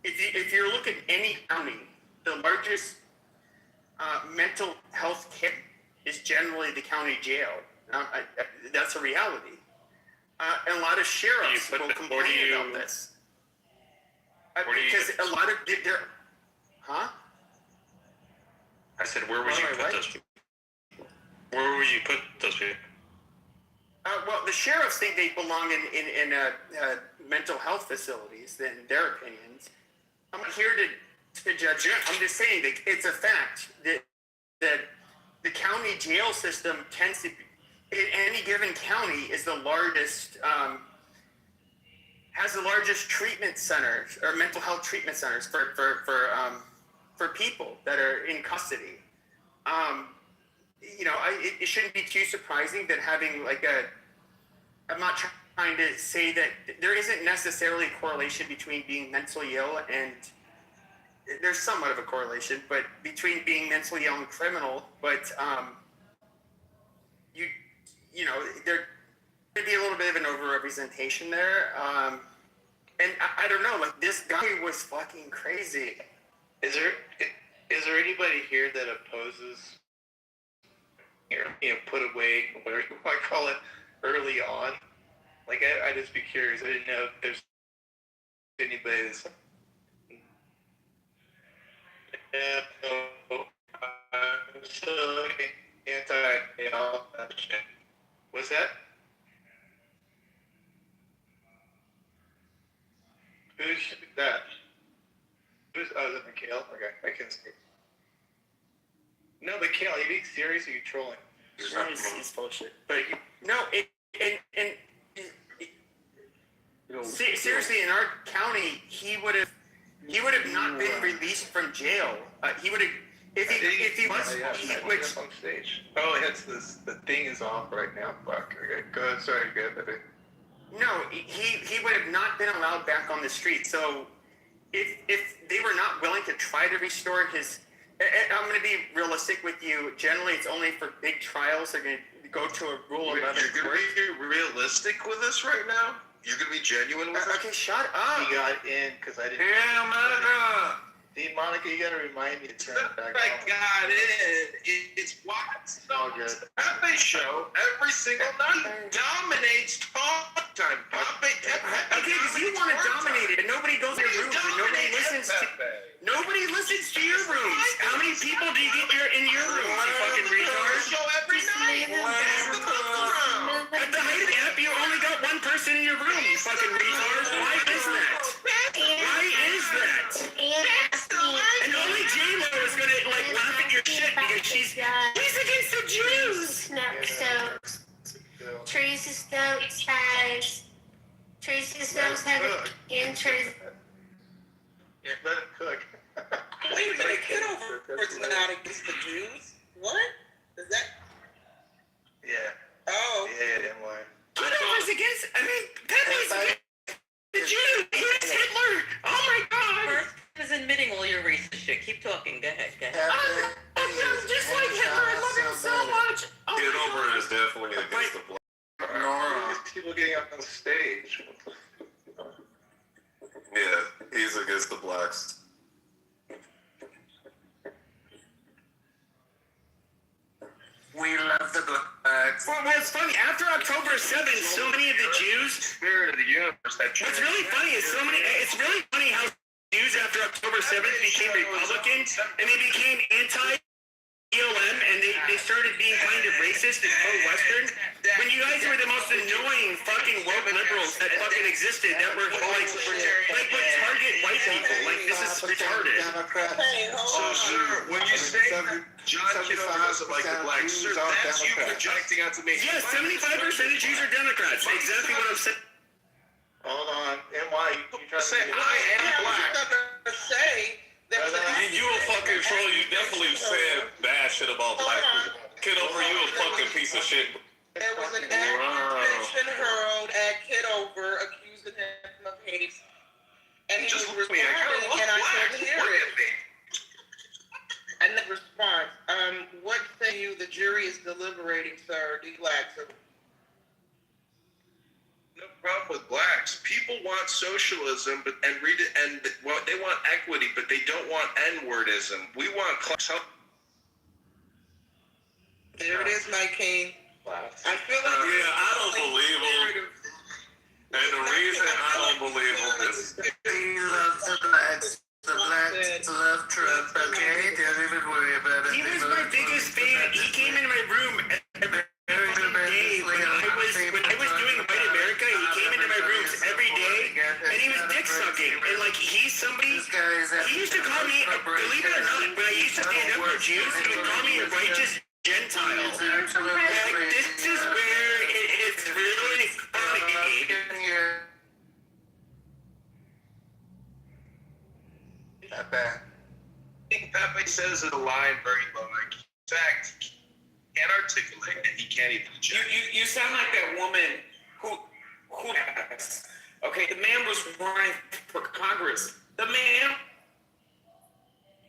If you're looking at any county, the largest mental health care is generally the county jail. That's a reality. And a lot of sheriffs will complain about this. Because a lot of I said, where would you put those people? Where would you put those people? Well, the sheriffs think they belong in mental health facilities, in their opinions. I'm not here to judge it. I'm just saying that it's a fact that the county jail system tends to be, in any given county, is the largest, has the largest treatment centers or mental health treatment centers for people that are in custody. It shouldn't be too surprising that having I'm not trying to say that there isn't necessarily a correlation between being mentally ill and there's somewhat of a correlation, but between being mentally ill and criminal, but there could be a little bit of an overrepresentation there. And I don't know, this guy was fucking crazy. Is there anybody here that opposes, put away, whatever you might call it, early on? I'd just be curious. I didn't know if there's anybody that's... so anti-all that shit. What's that? Who's that? Is that Mikhail? Okay, I can see. No, Mikhail, are you being serious or are you trolling? He's full of shit. But seriously, in our county, he would have not been released from jail. He would have, if he was, which on stage. Oh, it's this. The thing is off right now. Fuck. Okay, good. Sorry, good. no, he would have not been allowed back on the street. So if they were not willing to try to restore his, I'm going to be realistic with you. Generally, it's only for big trials. They're going to go to a rule of You're going to be realistic with us right now? You're going to be genuine with us? Okay, shut up. He got in because I didn't. Yeah, Monica. See, Monica, you got to remind me to turn it back I on. got in. It's what? All good. Pepe show every single night dominates talk time. Pepe. Okay, because you want to dominate it, and nobody goes in your rooms, and nobody listens to your rooms. How many people do you get in your rooms, you fucking retard? Show every night. At the height of the app, you only got one person in your room, you fucking retard. Why is that? Why is that? And only J-Lo is gonna laugh at your shit because he's against the Jews. Teresa Stokes has interest. Yeah, let him cook. Wait a minute, Kitover not against the Jews? What? Is that? Yeah. Oh. Yeah, why? Kitover's against, Pepe's against the Jews. He's Hitler. Oh my God. First is admitting all your racist shit. Keep talking. Go ahead. I'm just like Hitler. I love him so much. Kitover is definitely against the black. These people getting up on stage. Yeah, he's against the blacks. We love the blacks. Well, it's funny. After October 7th, so many of the Jews. Spirit of the universe. What's really funny is it's really funny how Jews after October 7th became Republicans and they became anti-ELM and they started being kind of racist and pro-Western. When you guys were the most annoying fucking woke liberals that fucking existed, that were would target white people. Like, this is retarded. So, sir, when you say John Kitover doesn't like the blacks, sir, that's you projecting onto me. Yes, 75% of Jews are Democrats. Exactly what I'm saying. Hold on. NY, you try to Say I am black. You a fucking troll. You definitely said bad shit about black people. Kitover, you a fucking piece of shit. There was an accusation hurled at Kitover accusing him of hate. And he Just was look at me. I kind of responding, look and I black. couldn't hear Look it. at me. And the response, what say you? The jury is deliberating, sir. Relax. No problem with blacks. People want socialism, and they want equity, but they don't want N-wordism. We want class. There it is, my king. I feel like I don't believe him. And the reason I don't believe him is He loves the blacks. The blacks love Trump. Okay, don't even worry about it. He was my biggest fan. He came into my room every day when I was doing White America. He came into my rooms every day, and he was dick sucking. And like he's somebody. He used to call me, believe it or not, when I used to stand up for Jews, he would call me a righteous Gentile. Like, this is where it's really funny. Not bad. I think Pepe says it a line very low. Like, in fact, can't articulate it. He can't even project. You sound like that woman who okay, the man was running for Congress. The man,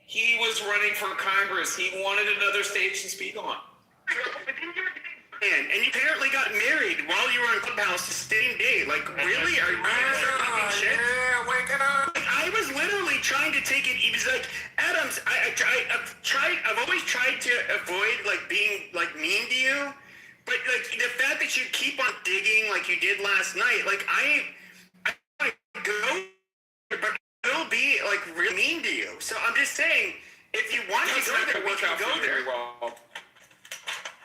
he was running for Congress. He wanted another stage to speak on. And you apparently got married while you were on Clubhouse the same day. Like, really? Are you fucking shit? Yeah, wake it up. Like, I was literally trying to take it. He was like, Adams, I've always tried to avoid like being like mean to you, but like the fact that you keep on digging like you did last night, like I go, but I'll be like real mean to you. So I'm just saying, if you want to go there, we can go there. Well.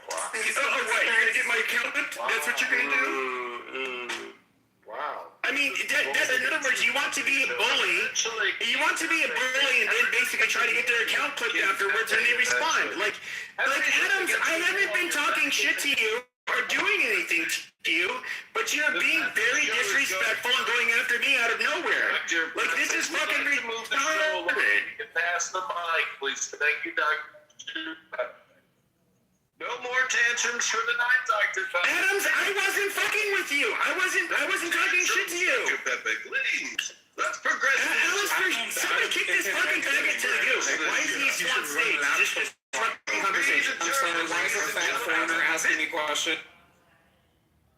Oh, what? You're gonna get my accountant? That's what you're gonna do? Wow. I mean, in other words, you want to be a bully. You want to be a bully and then basically try to get their account clipped afterwards and they respond. Like Adams, I haven't been talking shit to you or doing anything to you, but but you're being very disrespectful and going after me out of nowhere. Like, this is fucking retarded. Pass the mic, please. Thank you, Doctor. No more tantrums for the night, Dr. Adams, I wasn't fucking with you. I wasn't talking shit to you. Pepe, please. Let's progress. Alistair, somebody kick this fucking faggot to the goose. Why is he on stage? Just fucking conversation. I'm sorry, why is a fat foreigner asking me a question?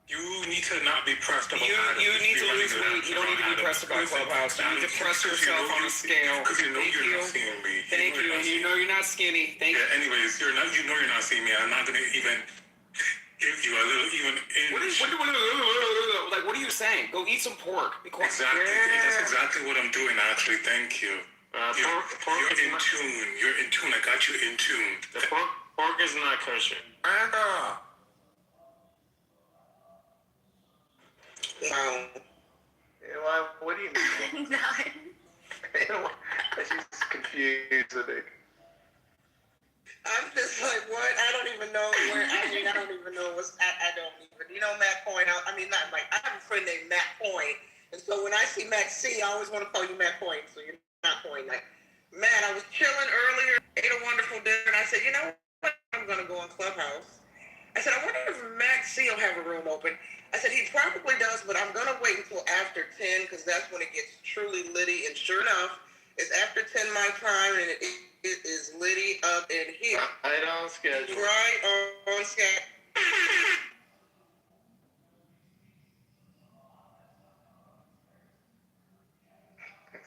You need to not be pressed about You need to lose weight. You don't need to be pressed about Clubhouse. You need to press yourself on a scale. Because you know you're not seeing me. Thank you. And you know you're not skinny. Thank you. Yeah, anyways, you know you're not seeing me. I'm not going to even give you a little even inch. What are you saying? Go eat some pork. Exactly. Yeah. That's exactly what I'm doing, actually. Thank you. You're in tune. You're in tune. I got you in tune. The pork is not kosher. What do you mean? She's confused, I think. I'm just like, what? I don't even know where. I don't even know what's. I don't even. You know, Matt Point. I have a friend named Matt Point, and so when I see Matt C, I always want to call you Matt Point. So you're Matt Point. Like, Matt, I was chilling earlier, ate a wonderful dinner, and I said, you know what? I'm gonna go on Clubhouse. I said, I wonder if Matt C will have a room open. I said, he probably does, but I'm going to wait until after 10 because that's when it gets truly litty. And sure enough, it's after 10 my time, and it is litty up in here. Right on schedule. Right on schedule.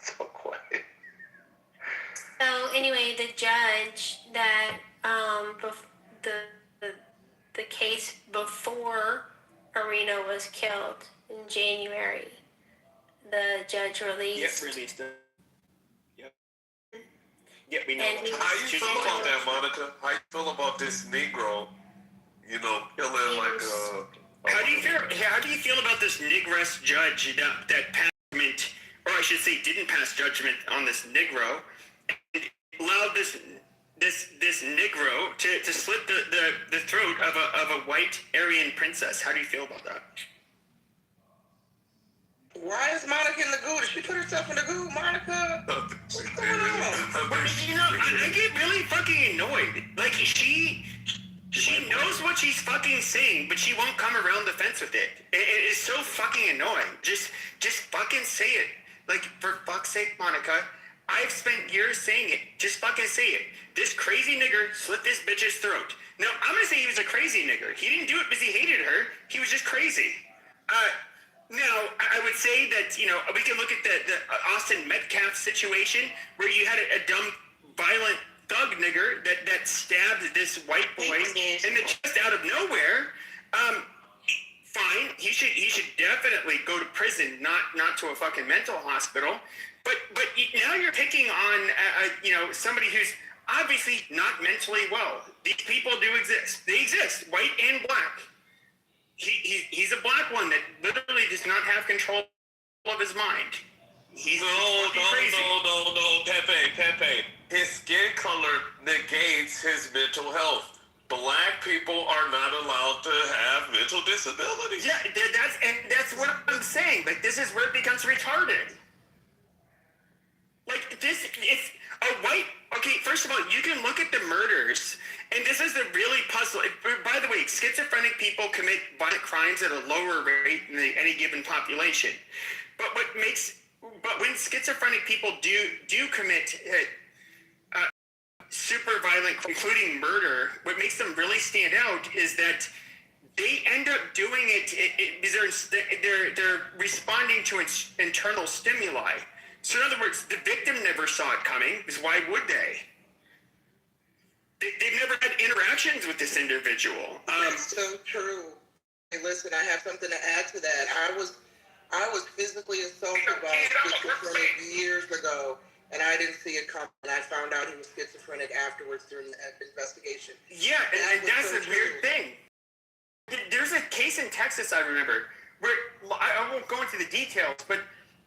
So quiet. So anyway, the judge that the case before Arena was killed in January, the judge released. Yes, released it. Yep. Yeah, we know. How you feel about that, Monica? How you feel about this Negro, killing like How do you feel about this Negress judge that passed judgment, or I should say didn't pass judgment on this Negro, and allowed this Negro to slit the throat of a white Aryan princess? How do you feel about that? Why is Monica in the goo? Did she put herself in the goo, Monica? What's going on? I get really fucking annoyed. Like, she knows what she's fucking saying, but she won't come around the fence with it. It is so fucking annoying. Just fucking say it. Like, for fuck's sake, Monica, I've spent years saying it. Just fucking say it. This crazy nigger slit this bitch's throat. No, I'm gonna say he was a crazy nigger. He didn't do it because he hated her. He was just crazy. Now, I would say that, we can look at the Austin Metcalf situation where you had a dumb, violent thug nigger that stabbed this white boy in the chest out of nowhere. Fine, he should definitely go to prison, not to a fucking mental hospital. But now you're picking on somebody who's obviously not mentally well. These people do exist. They exist, white and black. He's a black one that literally does not have control of his mind. He's crazy. No, Pepe. His skin color negates his mental health. Black people are not allowed to have mental disabilities. Yeah, that's what I'm saying. Like, this is where it becomes retarded. Like, it's a white. Okay, first of all, you can look at the murders, and this is the really puzzle. By the way, schizophrenic people commit violent crimes at a lower rate than any given population. But when schizophrenic people do commit super violent, including murder, what makes them really stand out is that they end up doing it because they're responding to internal stimuli. So in other words, the victim never saw it coming, because why would they? They've never had interactions with this individual. That's so true. Hey, listen, I have something to add to that. I was physically assaulted by a schizophrenic years ago, and I didn't see it coming. And I found out he was schizophrenic afterwards during the investigation. Yeah, and that's the weird thing. There's a case in Texas, I remember, where I won't go into the details, but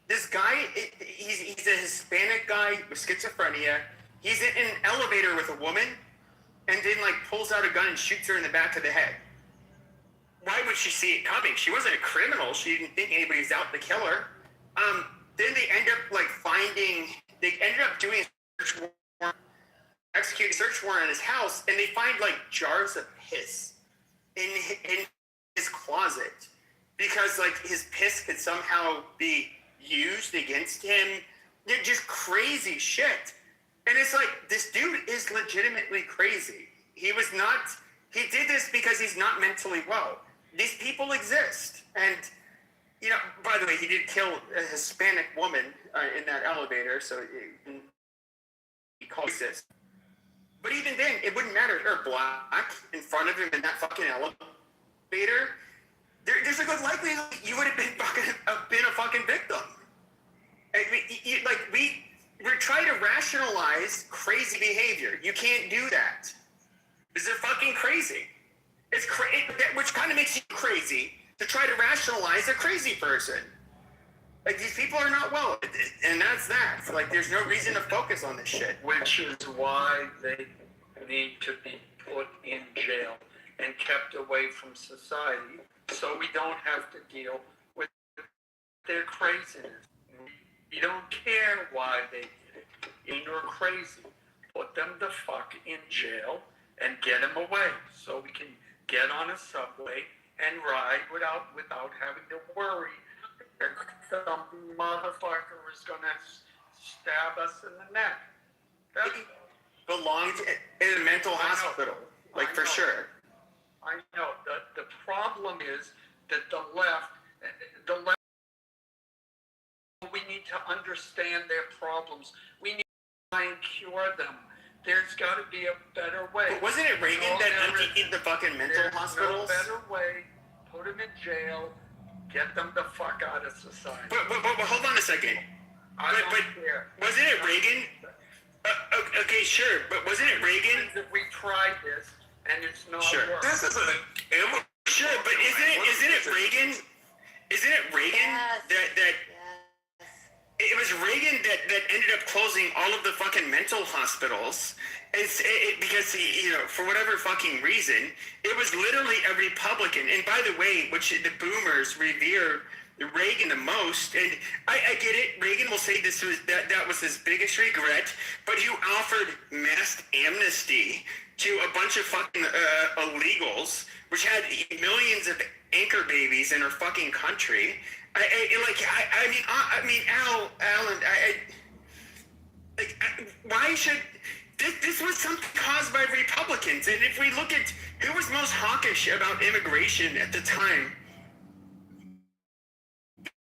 this guy, he's a Hispanic guy with schizophrenia. He's in an elevator with a woman, and then pulls out a gun and shoots her in the back of the head. why would she see it coming? She wasn't a criminal. She didn't think anybody was out to kill her. Then they end up like they ended up doing a search warrant, executing a search warrant on his house, and they find like jars of piss in his closet because like his piss could somehow be used against him. They're just crazy shit. And it's like, this dude is legitimately crazy. He did this because he's not mentally well. These people exist. And, you know, by the way, he did kill a Hispanic woman in that elevator, so he calls this. But even then, it wouldn't matter if they're black in front of him in that fucking elevator. There's a good likelihood you would have been a fucking victim. I mean, we're trying to rationalize crazy behavior. You can't do that. Because they're fucking crazy. Which kind of makes you crazy to try to rationalize a crazy person. Like, these people are not well, and that's that. So, like, there's no reason to focus on this shit. Which is why they need to be put in jail and kept away from society, so we don't have to deal with their craziness. You don't care why they did it. If you're crazy, put them the fuck in jail and get them away so we can get on a subway and ride without having to worry that some motherfucker is going to stab us in the neck. That belongs in a mental hospital, like, for sure. I know. The problem is that the left, we need to understand their problems. We need to try and cure them. There's got to be a better way. But wasn't it Reagan that emptied the fucking mental hospitals? There's no better way. Put them in jail. Get them the fuck out of society. But hold on a second. I don't care. Wasn't it Reagan? Okay, sure. But wasn't it Reagan? That we tried this and it's not working. This is an sure, but isn't it Reagan? Isn't it Reagan that it was Reagan that ended up closing all of the fucking mental hospitals? Because he, you know, for whatever fucking reason, it was literally a Republican. And by the way, which the boomers revere Reagan the most, and I get it. Reagan will say that was his biggest regret, but he offered mass amnesty to a bunch of fucking illegals, which had millions of anchor babies in our fucking country. Why should this was something caused by Republicans? And if we look at who was most hawkish about immigration at the time,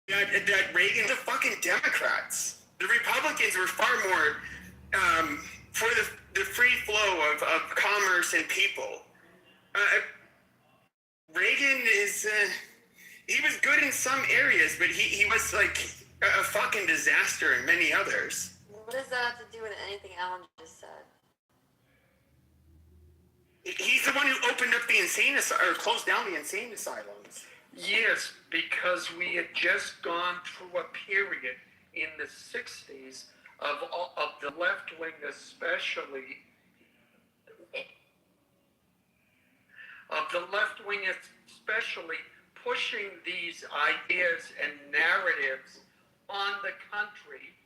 that Reagan, the fucking Democrats. The Republicans were far more for the free flow of commerce and people. Reagan is he was good in some areas, but he was like a fucking disaster in many others. What does that have to do with anything Alan just said? He's the one who opened up the or closed down the insane asylums. Yes, because we had just gone through a period in the 60s of the left wing especially, pushing these ideas and narratives on the country.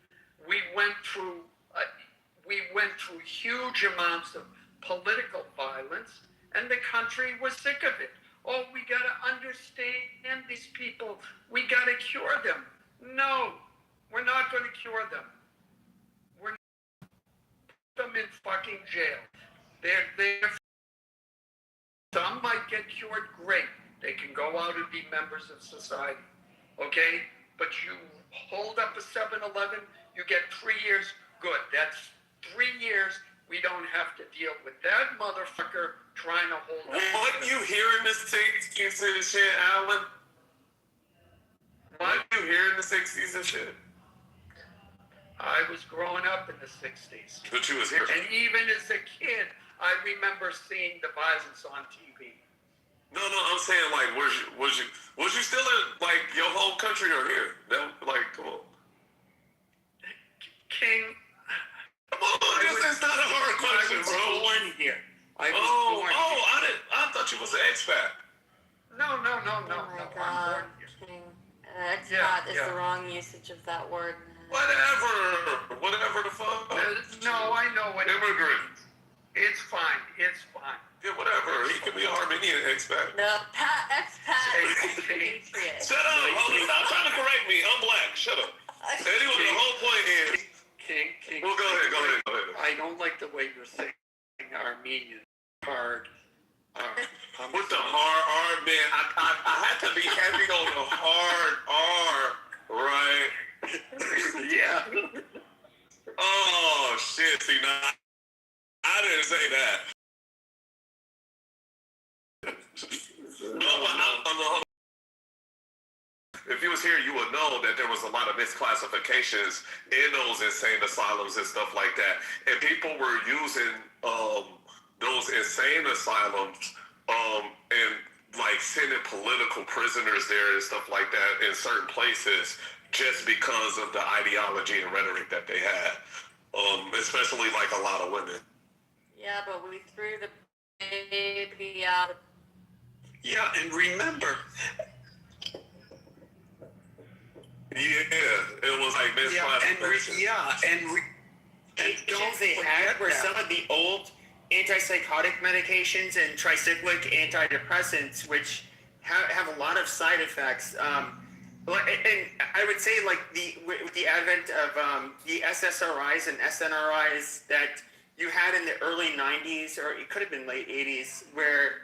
We went through huge amounts of political violence, and the country was sick of it. Oh, we got to understand these people. We got to cure them. No, we're not going to cure them. We're not going to put them in fucking jail. Some might get cured, great. They can go out and be members of society, okay? But you hold up a 7-Eleven, you get 3 years, good. That's 3 years. We don't have to deal with that motherfucker trying to hold up. What you hearing the 60s and shit, Alan? What you hearing the 60s and shit? I was growing up in the 60s. But you was here. And even as a kid, I remember seeing the violence on TV. No, I'm saying, like, was you still in, like, your home country or here? Come on. King. Come on, it's not a hard question, bro. I was born here. I thought you was an expat. No. Oh my I'm God, warning you. King. Expat is yeah. the wrong usage of that word. Whatever the fuck. No, I know what it Immigrant. means. It's fine. Yeah, whatever. He can be an Armenian expat. No, expat. Patriot. Shut up! Stop trying to correct me. I'm black. Shut up. Anyway, the whole point is. King. Well, go ahead. I don't like the way you're saying Armenian. Hard. With the hard R, man, I had to be heavy on the hard R, right? Yeah. Oh, shit. See, now, I didn't say that. If you was here, you would know that there was a lot of misclassifications in those insane asylums and stuff like that. And people were using those insane asylums and like sending political prisoners there and stuff like that in certain places just because of the ideology and rhetoric that they had. Especially like a lot of women. Yeah, but we threw the baby out. Yeah, and remember. Yeah, it was like misclassification. Medications they had were some of the old antipsychotic medications and tricyclic antidepressants, which have a lot of side effects. And I would say, like, with the advent of the SSRIs and SNRIs that you had in the early 90s, or it could have been late 80s, where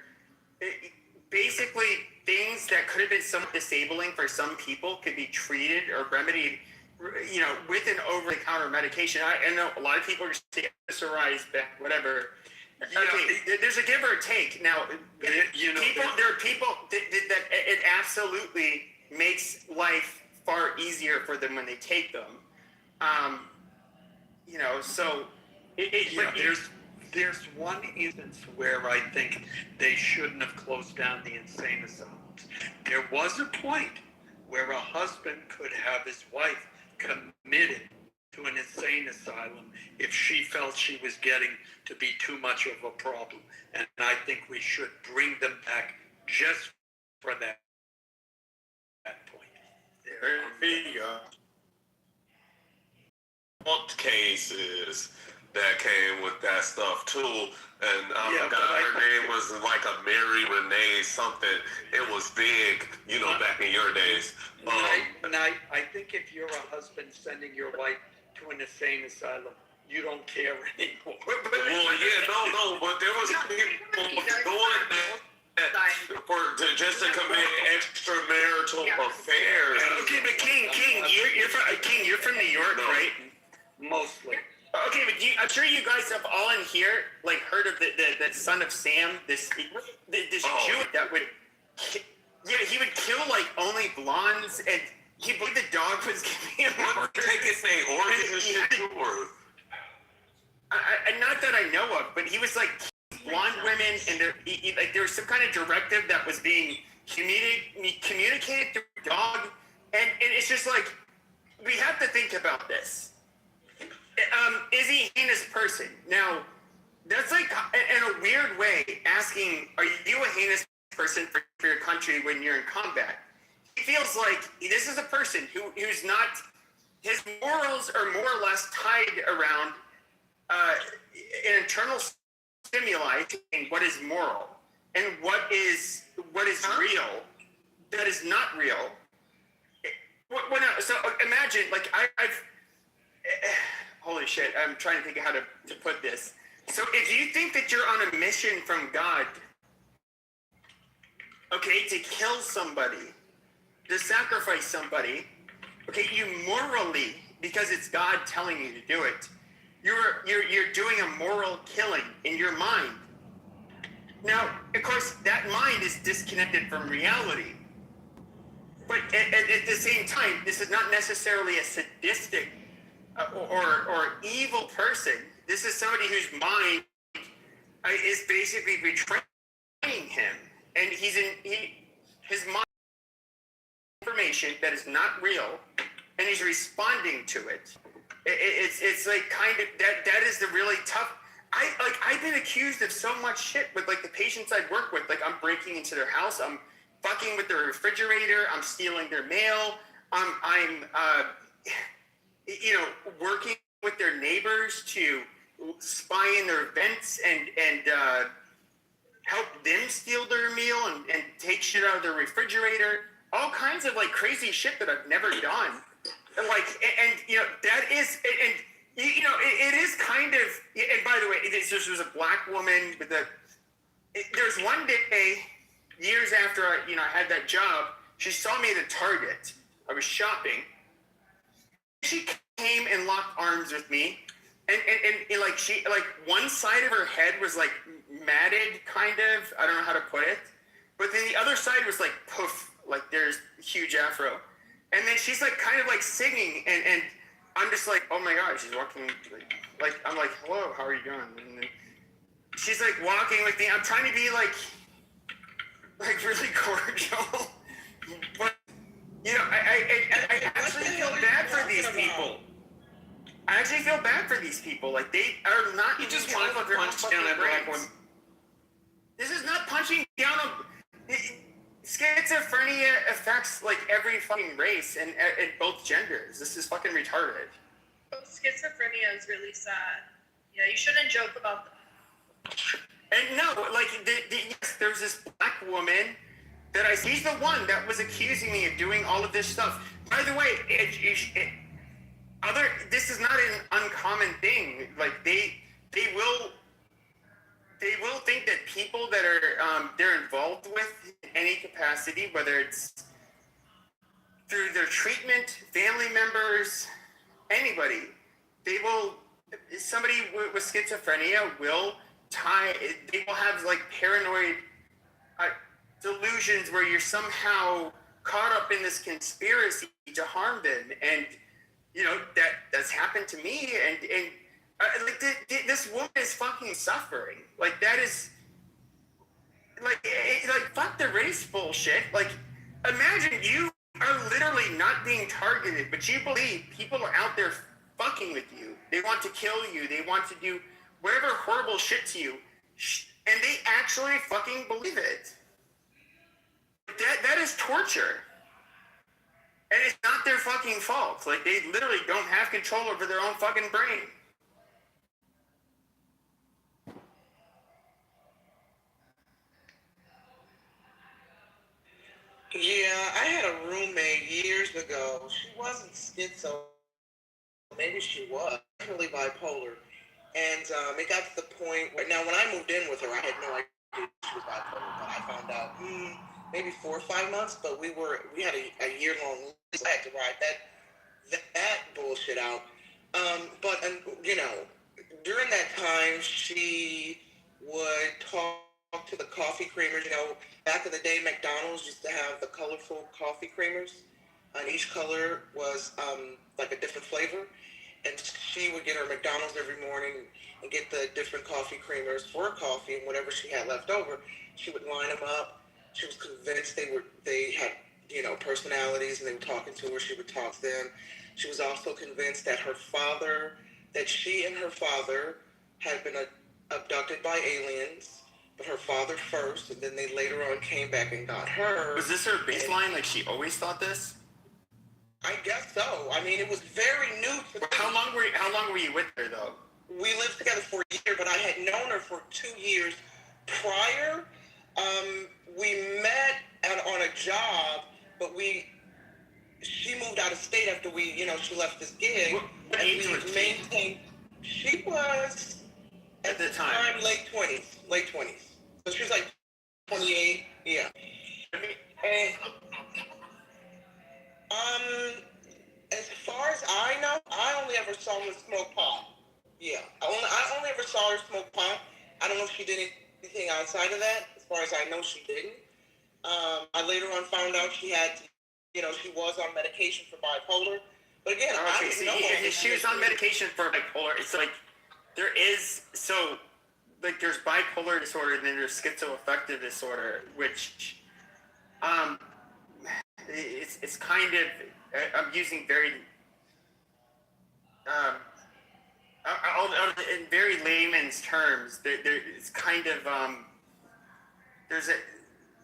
basically things that could have been somewhat disabling for some people could be treated or remedied, with an over-the-counter medication. I know a lot of people are just saying SSRIs, whatever. Okay, there's a give or take. Now, there are people that it absolutely makes life far easier for them when they take them. So there's one instance where I think they shouldn't have closed down the insane asylums. There was a point where a husband could have his wife committed to an insane asylum if she felt she was getting to be too much of a problem. And I think we should bring them back just for that point. Cases that came with that stuff too, and I forgot her name was like a Mary Renee something. It was big, back in your days. I think if you're a husband sending your wife to an insane asylum, you don't care anymore. But there was people doing that just to commit extramarital affairs. Okay, but King, you're from New York, right? Mostly. Okay, but I'm sure you guys have all in here heard of the son of Sam, this Jew that would, he would kill only blondes, and he believed the dog was giving him. Take his name, or not that I know of, but he was blonde women, and there was some kind of directive that was being communicated through the dog, and it's just we have to think about this. Is he a heinous person? Now, that's in a weird way asking, are you a heinous person for your country when you're in combat? He feels like this is a person who's not, his morals are more or less tied around an internal stimuli in what is moral and what is real that is not real. So imagine, I've holy shit, I'm trying to think of how to put this. So if you think that you're on a mission from God, okay, to kill somebody, to sacrifice somebody, okay, you morally, because it's God telling you to do it, you're doing a moral killing in your mind. Now, of course, that mind is disconnected from reality. But at the same time, this is not necessarily a sadistic or evil person. This is somebody whose mind is basically betraying him, and his mind information that is not real, and he's responding to it. It's kind of that is the really tough. I've been accused of so much shit with the patients I work with. I'm breaking into their house. I'm fucking with their refrigerator. I'm stealing their mail. I'm working with their neighbors to spy in their vents and help them steal their meal and take shit out of their refrigerator. All kinds of like crazy shit that I've never done. And that is, it is kind of, and by the way, this was a black woman with there's one day, years after I had that job, she saw me at a Target. I was shopping. She came and locked arms with me, and one side of her head was like matted, kind of. I don't know how to put it, but then the other side was like poof, like there's huge afro, and then she's like kind of like singing, and I'm just like, oh my god, she's walking like I'm like, hello, how are you doing? And then she's like walking with me. I'm trying to be like really cordial, but I actually feel bad for these people. I actually feel bad for these people. Like, they are not. You just want to punch down a black woman. This is not punching down schizophrenia affects like every fucking race and both genders. This is fucking retarded. Schizophrenia is really sad. Yeah, you shouldn't joke about that. And no, like, yes, there's this black woman that she's the one that was accusing me of doing all of this stuff. By the way, this is not an uncommon thing. Like, they will think that people that are they're involved with in any capacity, whether it's through their treatment, family members, anybody, somebody with schizophrenia they will have like paranoid delusions where you're somehow caught up in this conspiracy to harm them, and that's happened to me, and this woman is fucking suffering. Like, that is like fuck the race bullshit. Like, imagine you are literally not being targeted, but you believe people are out there fucking with you. They want to kill you. They want to do whatever horrible shit to you, and they actually fucking believe it. That is torture. And it's not their fucking fault. Like, they literally don't have control over their own fucking brain. Yeah, I had a roommate years ago. She wasn't schizo. Maybe she was. Definitely bipolar. And it got to the point where, now when I moved in with her, I had no idea she was bipolar, but I found out maybe 4 or 5 months, but we had a year-long lease. I had to ride that bullshit out. But during that time, she would talk to the coffee creamers. Back in the day, McDonald's used to have the colorful coffee creamers, and each color was like a different flavor. And she would get her McDonald's every morning and get the different coffee creamers for her coffee, and whatever she had left over, she would line them up. She was convinced they had personalities, and they were talking to her. She would talk to them. She was also convinced that she and her father had been abducted by aliens, but her father first, and then they later on came back and got her. Was this her baseline? Like, she always thought this? I guess so. I mean, it was very new to me. How long were you with her, though? We lived together for a year, but I had known her for 2 years prior. We met on a job, but she moved out of state after she left this gig. What age was she? Maintained. She was at the time late 20s. So she was like 28. Yeah. And as far as I know, I only ever saw her smoke pot. Yeah, I only ever saw her smoke pot. I don't know if she did anything outside of that. As far as I know, she didn't. I later on found out she had, she was on medication for bipolar. But again, I didn't know. She was on medication for bipolar. It's like there's bipolar disorder, and then there's schizoaffective disorder, which it's kind of, I'm using very in very layman's terms. It's kind of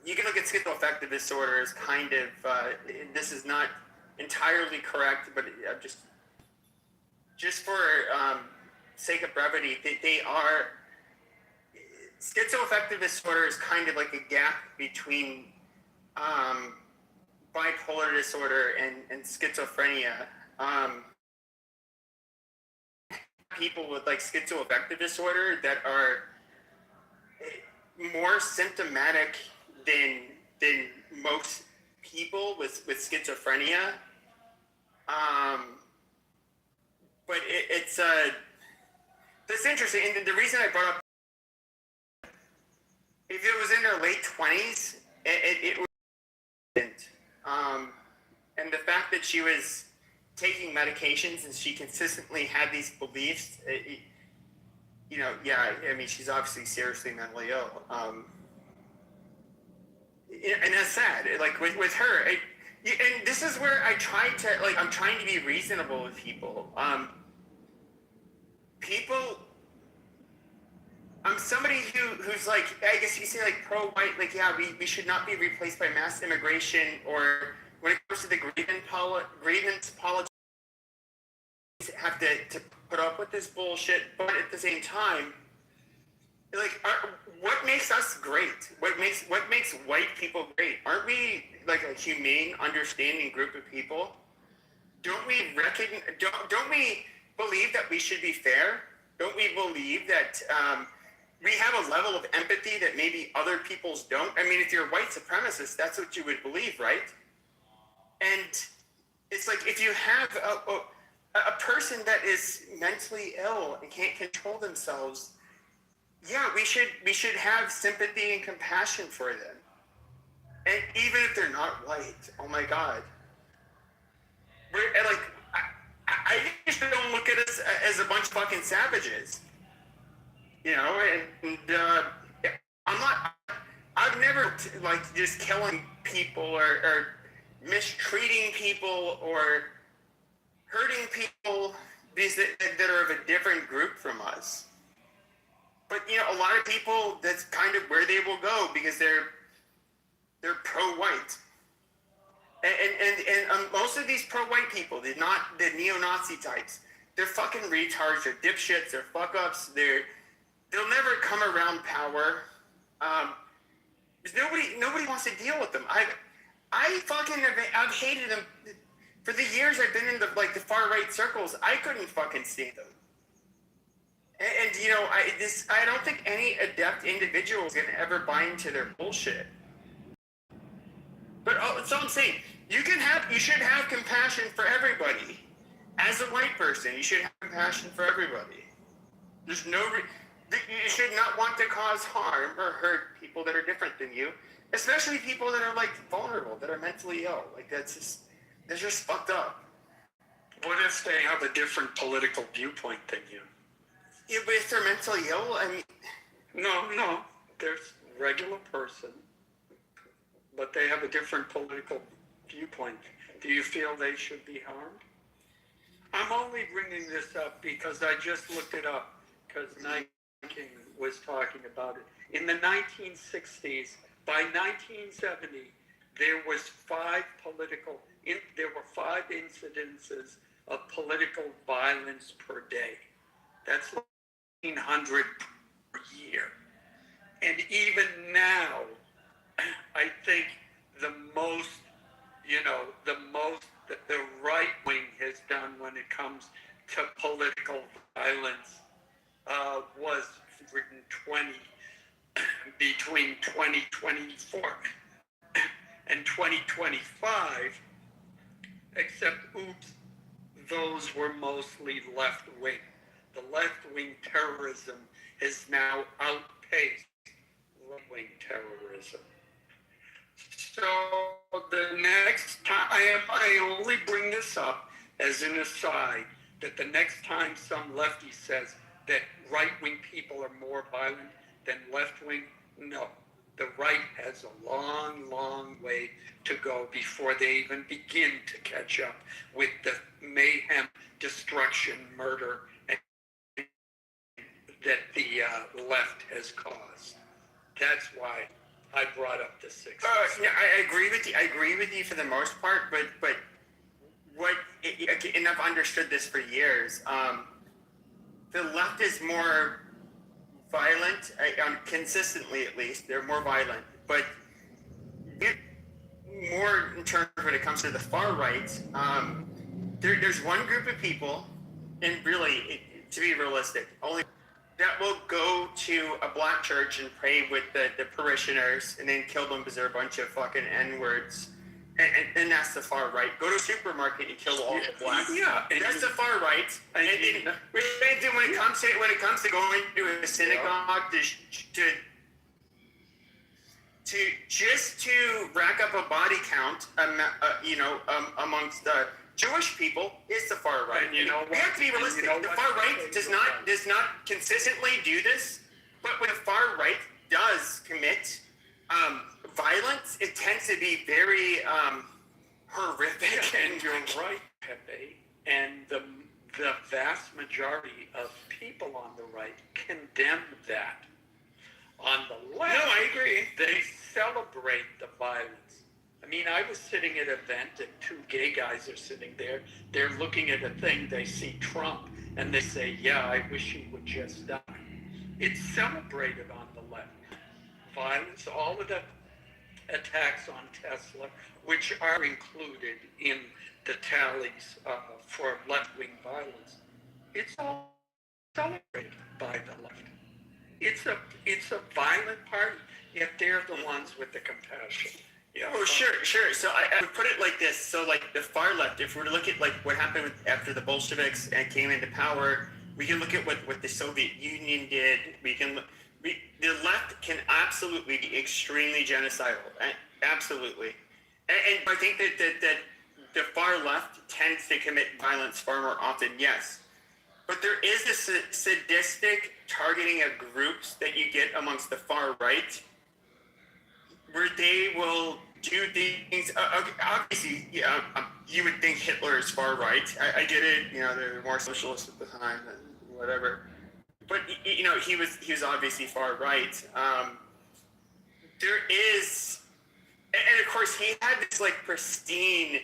you can look at schizoaffective disorder as kind of, this is not entirely correct, but just for sake of brevity, they are, schizoaffective disorder is kind of like a gap between bipolar disorder and schizophrenia. People with like schizoaffective disorder that are more symptomatic than most people with schizophrenia. But it's that's interesting. And the reason I brought up, if it was in her late 20s, it was, and the fact that she was taking medications and she consistently had these beliefs, you know, yeah, I mean, she's obviously seriously mentally ill. And that's sad. Like with her, and this is where I try to, like, I'm trying to be reasonable with people. I'm somebody who's like, I guess you say like pro-white, like, yeah, we should not be replaced by mass immigration, or when it comes to the grievance politics, have to put up with this bullshit, but at the same time, like, what makes us great? What makes white people great? Aren't we like a humane, understanding group of people? Don't we don't we believe that we should be fair? Don't we believe that we have a level of empathy that maybe other peoples don't? I mean, if you're a white supremacist, that's what you would believe, right? And it's like, if you have a person that is mentally ill and can't control themselves, yeah, we should have sympathy and compassion for them. And even if they're not white, oh my God. I just don't look at us as a bunch of fucking savages. You know, and I've never like just killing people or mistreating people or hurting people that are of a different group from us. But, you know, a lot of people, that's kind of where they will go because they're pro-white. And most of these pro-white people, they're not the neo-Nazi types. They're fucking retards, they're dipshits, they're fuck-ups, they'll never come around power. Nobody wants to deal with them. I've hated them for the years I've been in the far-right circles. I couldn't fucking stand them. And you know, I don't think any adept individual is gonna ever buy into their bullshit. But so I'm saying, you should have compassion for everybody. As a white person, you should have compassion for everybody. There's you should not want to cause harm or hurt people that are different than you, especially people that are like vulnerable, that are mentally ill. Like that's just fucked up. What if they have a different political viewpoint than you? Yeah, but if they're mentally ill, I mean... No. There's a regular person, but they have a different political viewpoint. Do you feel they should be harmed? I'm only bringing this up because I just looked it up, because Night King was talking about it. In the 1960s, by 1970, there were 5 incidences of political violence per day. That's 1,500 per year. And even now, I think the most that the right wing has done when it comes to political violence was 120 between 2024 and 2025, except, those were mostly left-wing. The left-wing terrorism has now outpaced right-wing terrorism. So the next time, I only bring this up as an aside, that the next time some lefty says that right-wing people are more violent than left-wing, no. The right has a long, long way to go before they even begin to catch up with the mayhem, destruction, murder that the left has caused. That's why I brought up the 60s. No, I agree with you. I agree with you for the most part, but what? And I've understood this for years. The left is more violent, consistently at least. They're more violent, but more in terms of when it comes to the far right. There's one group of people, and really, to be realistic, only that will go to a black church and pray with the parishioners and then kill them because they're a bunch of fucking N-words. And that's the far right. Go to a supermarket and kill all the blacks. Yeah, that's the far right. And then when it comes to going to a synagogue to rack up a body count, amongst the Jewish people is the far right. And you know we have to be realistic. The far right does not consistently do this, but when the far right does commit violence, it tends to be very horrific. And you're right, Pepe. And the vast majority of people on the right condemn that. On the left, No, I agree. They celebrate the violence. I mean, I was sitting at an event and two gay guys are sitting there. They're looking at a thing, they see Trump, and they say, yeah, I wish he would just die. It's celebrated on the left. Violence, all of the attacks on Tesla, which are included in the tallies for left-wing violence, it's all celebrated by the left. It's a violent party, yet they're the ones with the compassion. Yeah. Oh, sure. So I would put it like this. So, like, the far left, if we were to look at, like, what happened after the Bolsheviks and came into power, we can look at what the Soviet Union did. The left can absolutely be extremely genocidal. Absolutely. And I think that the far left tends to commit violence far more often, yes. But there is this sadistic targeting of groups that you get amongst the far right, where they will do things. Obviously, yeah, you would think Hitler is far right. I get it. They're more socialist at the time and whatever. But he was obviously far right. There is, and of course, he had this like pristine,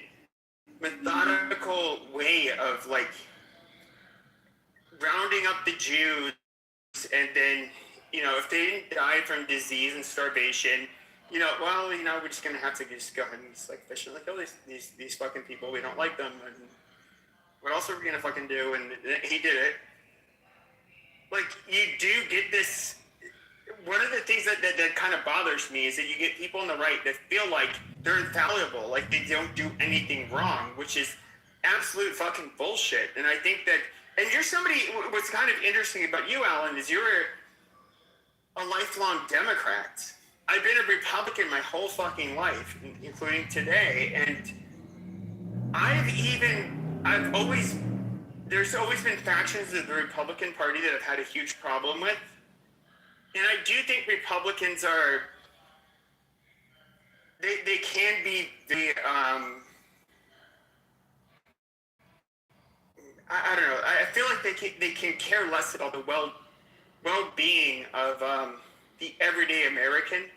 methodical way of like rounding up the Jews, and then if they didn't die from disease and starvation, we're just gonna have to just go ahead and just like fish and like kill these fucking people. We don't like them, and what else are we gonna fucking do? And he did it. Like, you do get this. One of the things that kind of bothers me is that you get people on the right that feel like they're infallible, like they don't do anything wrong, which is absolute fucking bullshit. And I think that, and you're somebody. What's kind of interesting about you, Alan, is you're a lifelong Democrat. I've been a Republican my whole fucking life, including today, and there's always been factions of the Republican Party that I've had a huge problem with, and I do think Republicans they can be the I don't know. I feel like they can care less about the well-being of the everyday American.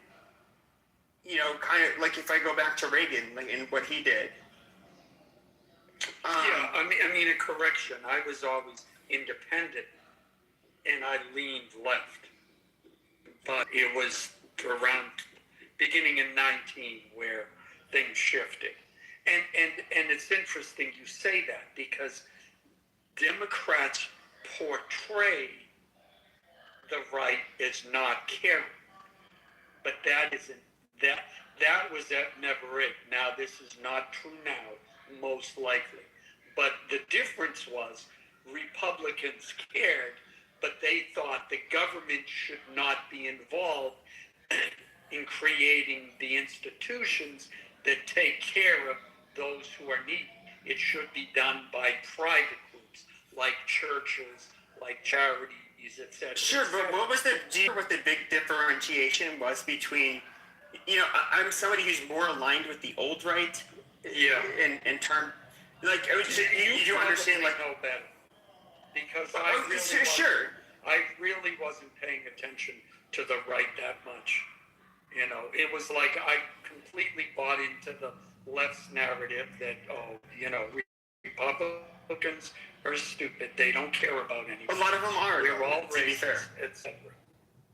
Kind of like if I go back to Reagan, like, and what he did. I mean, a correction. I was always independent, and I leaned left. But it was around beginning in 19 where things shifted. And it's interesting you say that, because Democrats portray the right as not caring. But that was never it. Now, this is not true now, most likely. But the difference was Republicans cared, but they thought the government should not be involved in creating the institutions that take care of those who are needy. It should be done by private groups, like churches, like charities, etc. Sure, but what was the big differentiation was between, I'm somebody who's more aligned with the old right. Yeah. In term, like, you understand, like, know better, because I really wasn't paying attention to the right that much. You know, it was like I completely bought into the left's narrative that, Republicans are stupid. They don't care about anything. A lot of them are. We're all to be fair. racist, etc.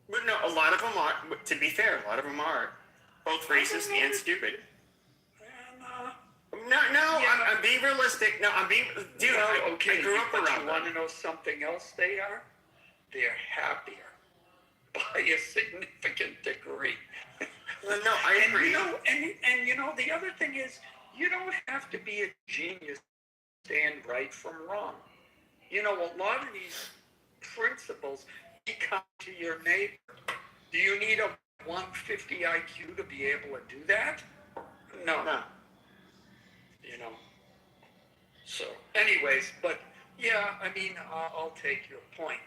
But no, a lot of them are. To be fair, a lot of them are both racist and stupid. And, No, Yeah. I'm being realistic. No, I'm being, dude. I grew up around You want to them. know something else they are? They're happier by a significant degree. Well, no, I And agree. the other thing is, you don't have to be a genius to stand right from wrong. A lot of these principles become to your neighbor. Do you need a 150 IQ to be able to do that? No. So, anyways, but yeah, I'll take your point.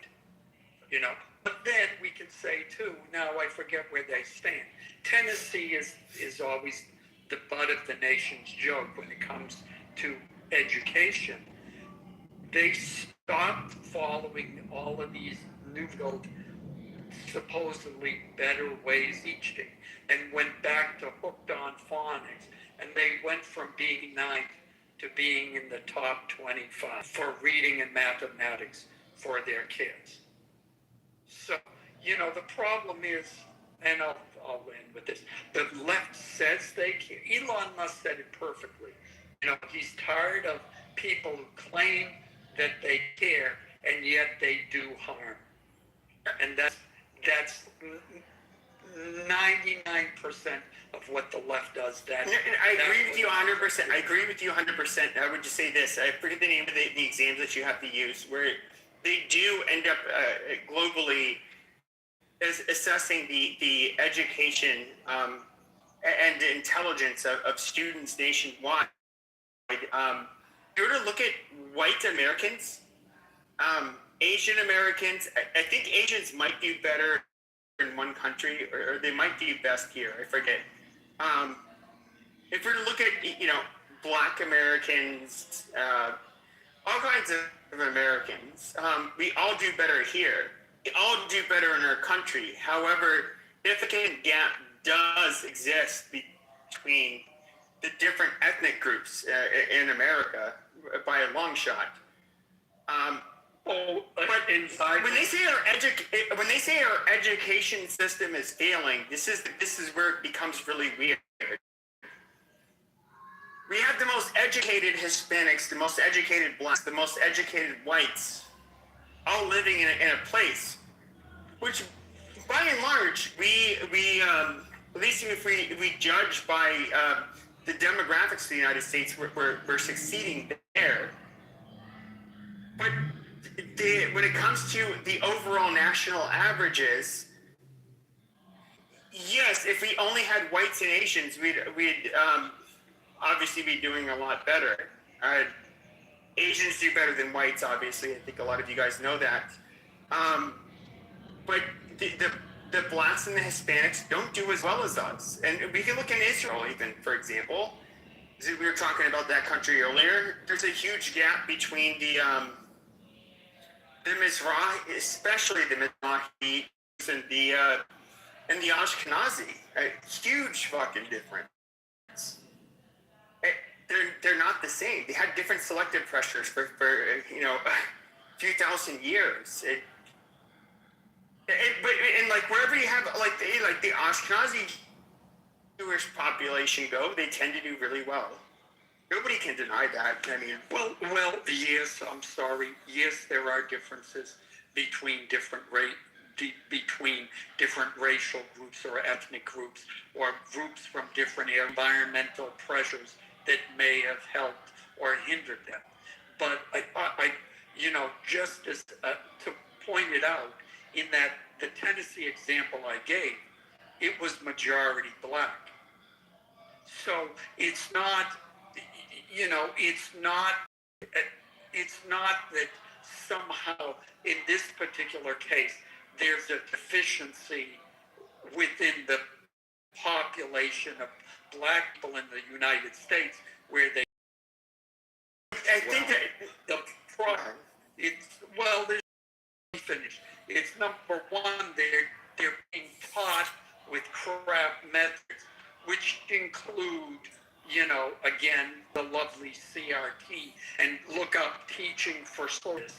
But then we can say too. Now I forget where they stand. Tennessee is always the butt of the nation's joke when it comes to education. They stopped following all of these newfangled, supposedly better ways teaching, and went back to hooked on phonics, and they went from being ninth to being in the top 25 for reading and mathematics for their kids. So, the problem is, and I'll end with this, the left says they care. Elon Musk said it perfectly. He's tired of people who claim that they care and yet they do harm. And that's 99% of what the left does. I agree with you 100%. I agree with you 100%. I would just say this. I forget the name of the exams that you have to use, where they do end up globally as assessing the education and the intelligence of students nationwide. If you were to look at white Americans, Asian Americans, I think Asians might do better in one country, or they might do best here. I forget. If we were to look at, Black Americans, all kinds of Americans, we all do better here. We all do better in our country. However, a significant gap does exist between the different ethnic groups in America by a long shot. But when they say our education system is failing, this is where it becomes really weird. We have the most educated Hispanics, the most educated blacks, the most educated whites, all living in a place, which, by and large, we at least if we judge by the demographics of the United States, we're succeeding there. But when it comes to the overall national averages, yes, if we only had whites and Asians, we'd obviously be doing a lot better. Asians do better than whites, obviously. I think a lot of you guys know that. But the blacks and the Hispanics don't do as well as us. And we can look in Israel even, for example. We were talking about that country earlier. There's a huge gap between the Mizrahi, especially the Mizrahi and the Ashkenazi. A huge fucking difference. They're not the same. They had different selective pressures for a few thousand years. But like wherever you have like the Ashkenazi Jewish population go, they tend to do really well. Nobody can deny that. Well, yes. I'm sorry. Yes, there are differences between different racial groups or ethnic groups or groups from different environmental pressures that may have helped or hindered them. But I just as to point it out, in that the Tennessee example I gave, it was majority black. So it's not, it's not that somehow in this particular case there's a deficiency within the population of black people in the United States where they. I think that the problem. There's finish. It's number one. They're being taught with crap craft methods, which include, again, the lovely CRT, and look up Teaching for Service,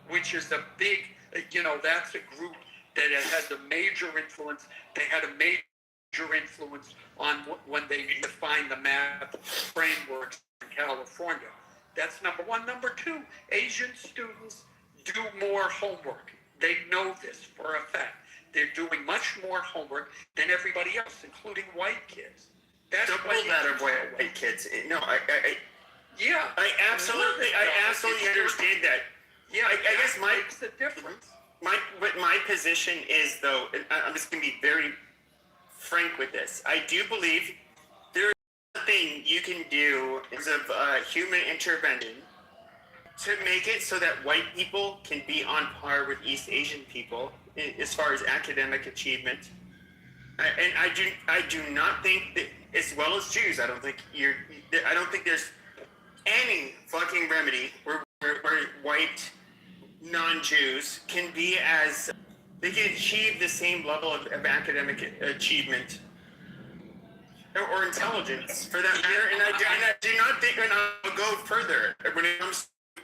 which is a big, that's a group that has a major influence. They had a major influence on when they defined the math frameworks in California. That's number one. Number two, Asian students do more homework. They know this for a fact. They're doing much more homework than everybody else, including white kids. That's double that of white kids. No, I absolutely understand that. Yeah, I guess makes the difference. My position is, though, and I'm just going to be very frank with this. I do believe there is nothing you can do in terms of human intervention to make it so that white people can be on par with East Asian people as far as academic achievement. And I do not think that, as well as Jews, I don't think there's any fucking remedy where white non-Jews can be as, they can achieve the same level of academic achievement or intelligence for that matter. And I do not think, and I'll go further, when it comes to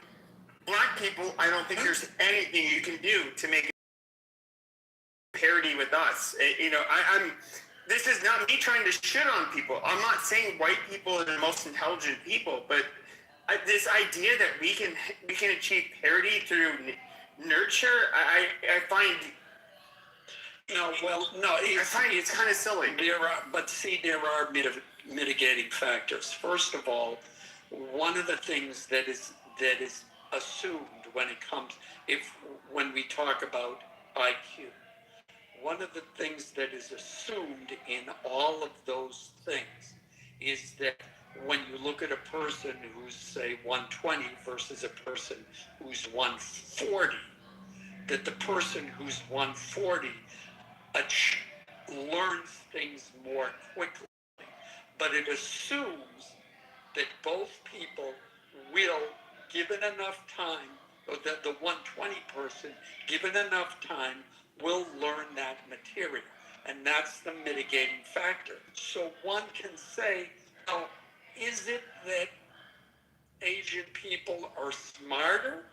black people, I don't think there's anything you can do to make parity with us. This is not me trying to shit on people. I'm not saying white people are the most intelligent people, but this idea that we can achieve parity through nurture, I find. I find it's kind of silly. There are mitigating factors. First of all, one of the things that is assumed when we talk about IQ, one of the things that is assumed in all of those things is that when you look at a person who's, say, 120 versus a person who's 140, that the person who's 140 learns things more quickly. But it assumes that both people will, given enough time, or that the 120 person, given enough time, will learn that material. And that's the mitigating factor. So one can say, is it that Asian people are smarter,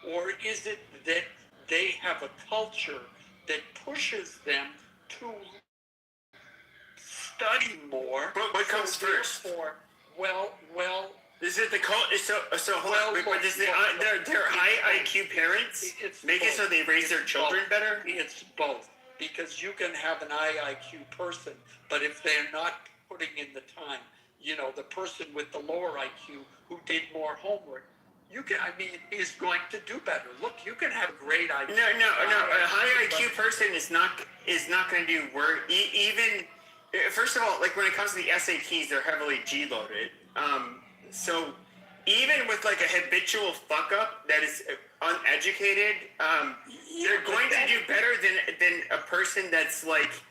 or is it that they have a culture that pushes them to study more? But what comes first? Well, is it the culture? So hold on. But does their high IQ parents make it so they raise their children better? It's both. Because you can have an high IQ person, but if they're not putting in the time, the person with the lower IQ who did more homework, is going to do better. Look, you can have a great IQ. No. A high IQ person is not going to do work. Even first of all, like when it comes to the SATs, they're heavily G loaded. So even with like a habitual fuck up that is uneducated, they're going to do better than a person that's like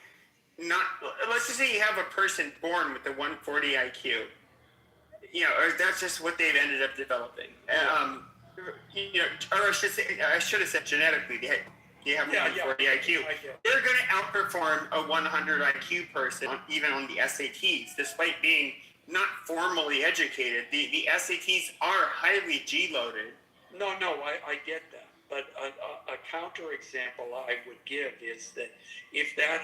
not. Let's just say you have a person born with a 140 IQ. Or that's just what they've ended up developing. Or I should have said genetically, they have a 140 IQ. They're going to outperform a 100 IQ person, even on the SATs, despite being not formally educated. The SATs are highly G-loaded. No, I get that. But a counter example I would give is that if there's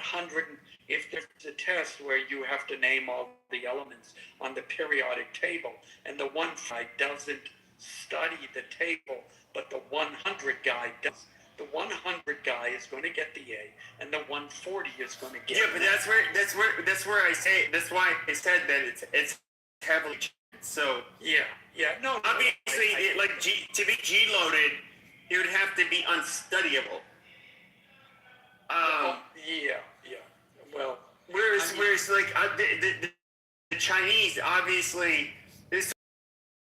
a test where you have to name all the elements on the periodic table, and the one guy doesn't study the table, but the 100 guy does, the 100 guy is going to get the A, and the 140 is going to get. Yeah, but that's where I say, that's why I said that it's heavily. So no. Obviously, to be G-loaded, it would have to be unstudyable. Well, whereas the Chinese, obviously, this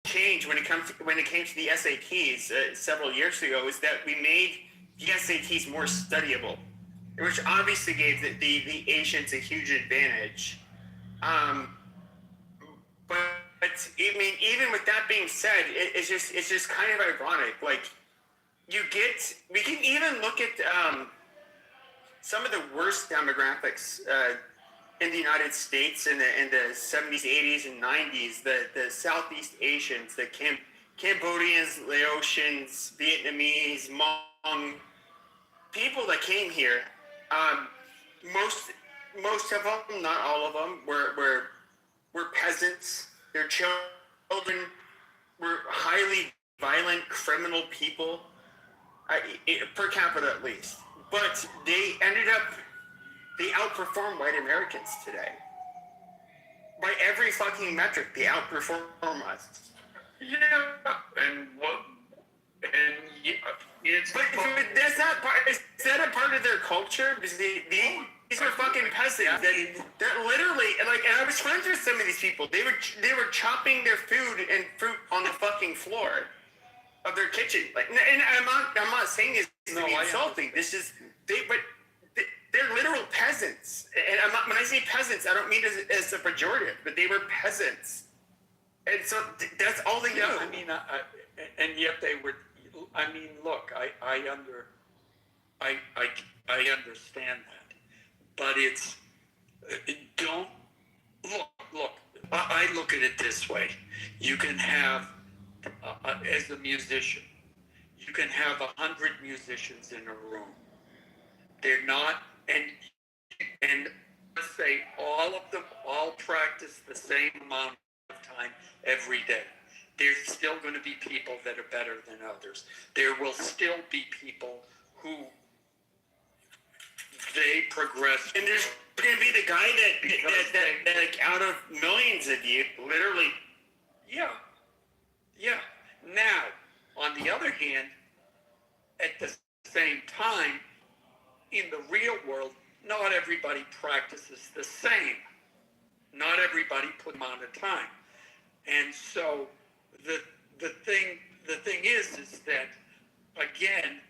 change when it came to the SATs several years ago is that we made the SATs more studyable, which obviously gave the Asians a huge advantage. But even with that being said, it's just kind of ironic. Like, we can even look at some of the worst demographics in the United States in the 70s, 80s, and 90s, the Southeast Asians, the Cambodians, Laotians, Vietnamese, Hmong, people that came here, most of them, not all of them, were peasants. Their children were highly violent, criminal people, per capita at least. But they outperform white Americans today. By every fucking metric, they outperform us. Yeah, and it's. But that's not part. Is that a part of their culture? Because these are fucking peasants. That literally, and I was friends with some of these people. They were chopping their food and fruit on the fucking floor of their kitchen. And I'm not saying this to be insulting. This is they're literal peasants. And when I say peasants, I don't mean it as a pejorative, but they were peasants. And so that's all they know. I mean, and yet they were. I mean, look, I understand that, but it's don't look. I look at it this way: you can have, as a musician, you can have 100 musicians in a room. They're not, and let's say all of them all practice the same amount of time every day. There's still going to be people that are better than others. There will still be people who they progress. And there's going to be the guy that like, out of millions of you, literally. Yeah. Now, on the other hand, at the same time, in the real world, not everybody practices the same. Not everybody put amount of time. And so the thing is that again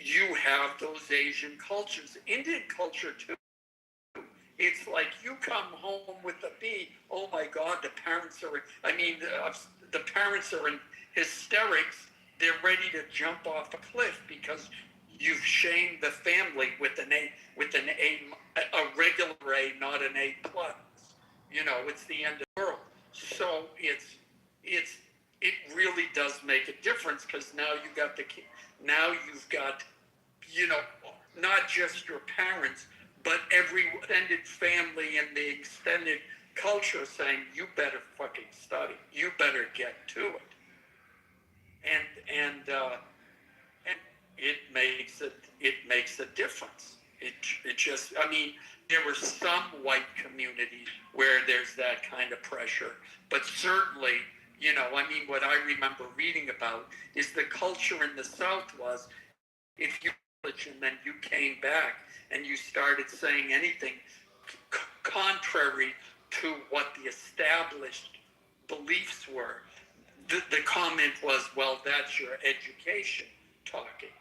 you have those Asian cultures, Indian culture too. It's like you come home with a B. Oh my God, the parents are in hysterics. They're ready to jump off a cliff because you've shamed the family with a regular A, not an A plus. It's the end of the world. So it really does make a difference because now you've got not just your parents, but every extended family and the extended culture saying you better fucking study, you better get to it, and it makes a difference. It just, I mean, there were some white communities where there's that kind of pressure, but certainly, what I remember reading about is the culture in the South was, if you and then you came back and you started saying anything contrary to what the established beliefs were, the comment was, well, that's your education talking.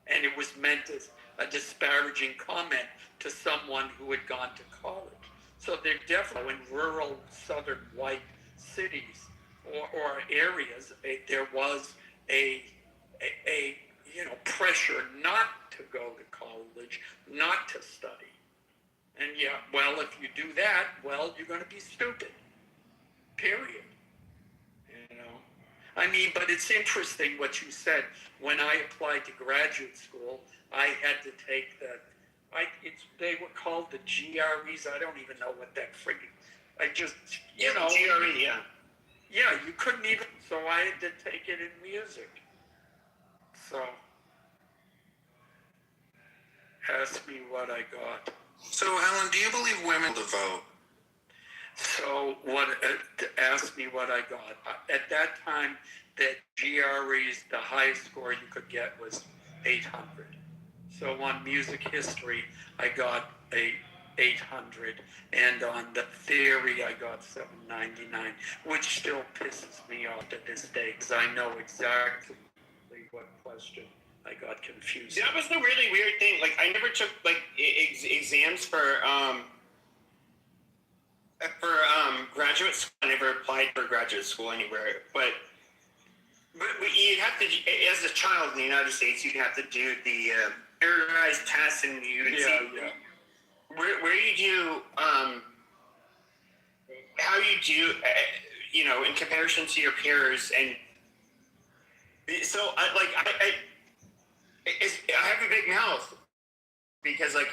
And it was meant as a disparaging comment to someone who had gone to college. So they're definitely in rural southern white cities or areas, there was a pressure not to go to college, not to study. And if you do that, you're going to be stupid. Period. I mean, but it's interesting what you said. When I applied to graduate school, I had to take they were called the GREs. I don't even know what that freaking. GRE, yeah. Yeah, you couldn't even. So I had to take it in music. So, ask me what I got. So, Helen, do you believe women to vote? So, ask me what I got. At that time, the GREs, the highest score you could get was 800. So on music history, I got 800, and on the theory, I got 799, which still pisses me off to this day, because I know exactly what question I got confused. That was the really weird thing. Like, I never took exams for graduate school. I never applied for graduate school anywhere, but you'd have to, as a child in the United States, you'd have to do the standardized tests, and you would see where you do how you do, in comparison to your peers, and so I have a big mouth because I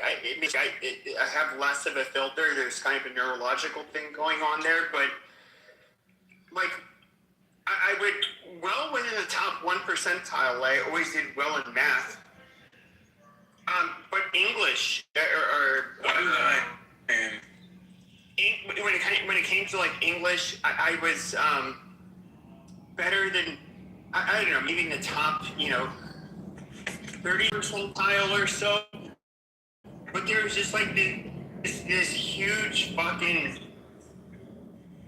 have less of a filter. There's kind of a neurological thing going on there, but like I would well within the top 1 percentile. I always did well in math. But English when it came to like English, I was better than I don't know, maybe in the top 30 percentile or so. But there was just like this huge fucking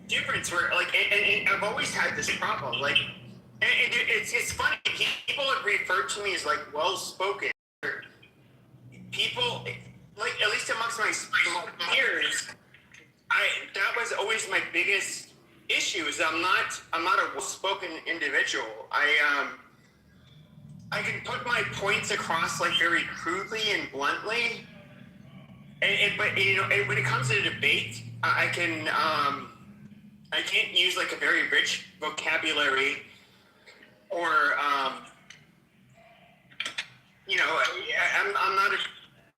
difference where like and I've always had this problem like and it's funny, people have referred to me as like well spoken. People, like at least amongst my peers, that was always my biggest issue. Is I'm not a well-spoken individual. I can put my points across like very crudely and bluntly, but when it comes to debate, I can't use like a very rich vocabulary or I'm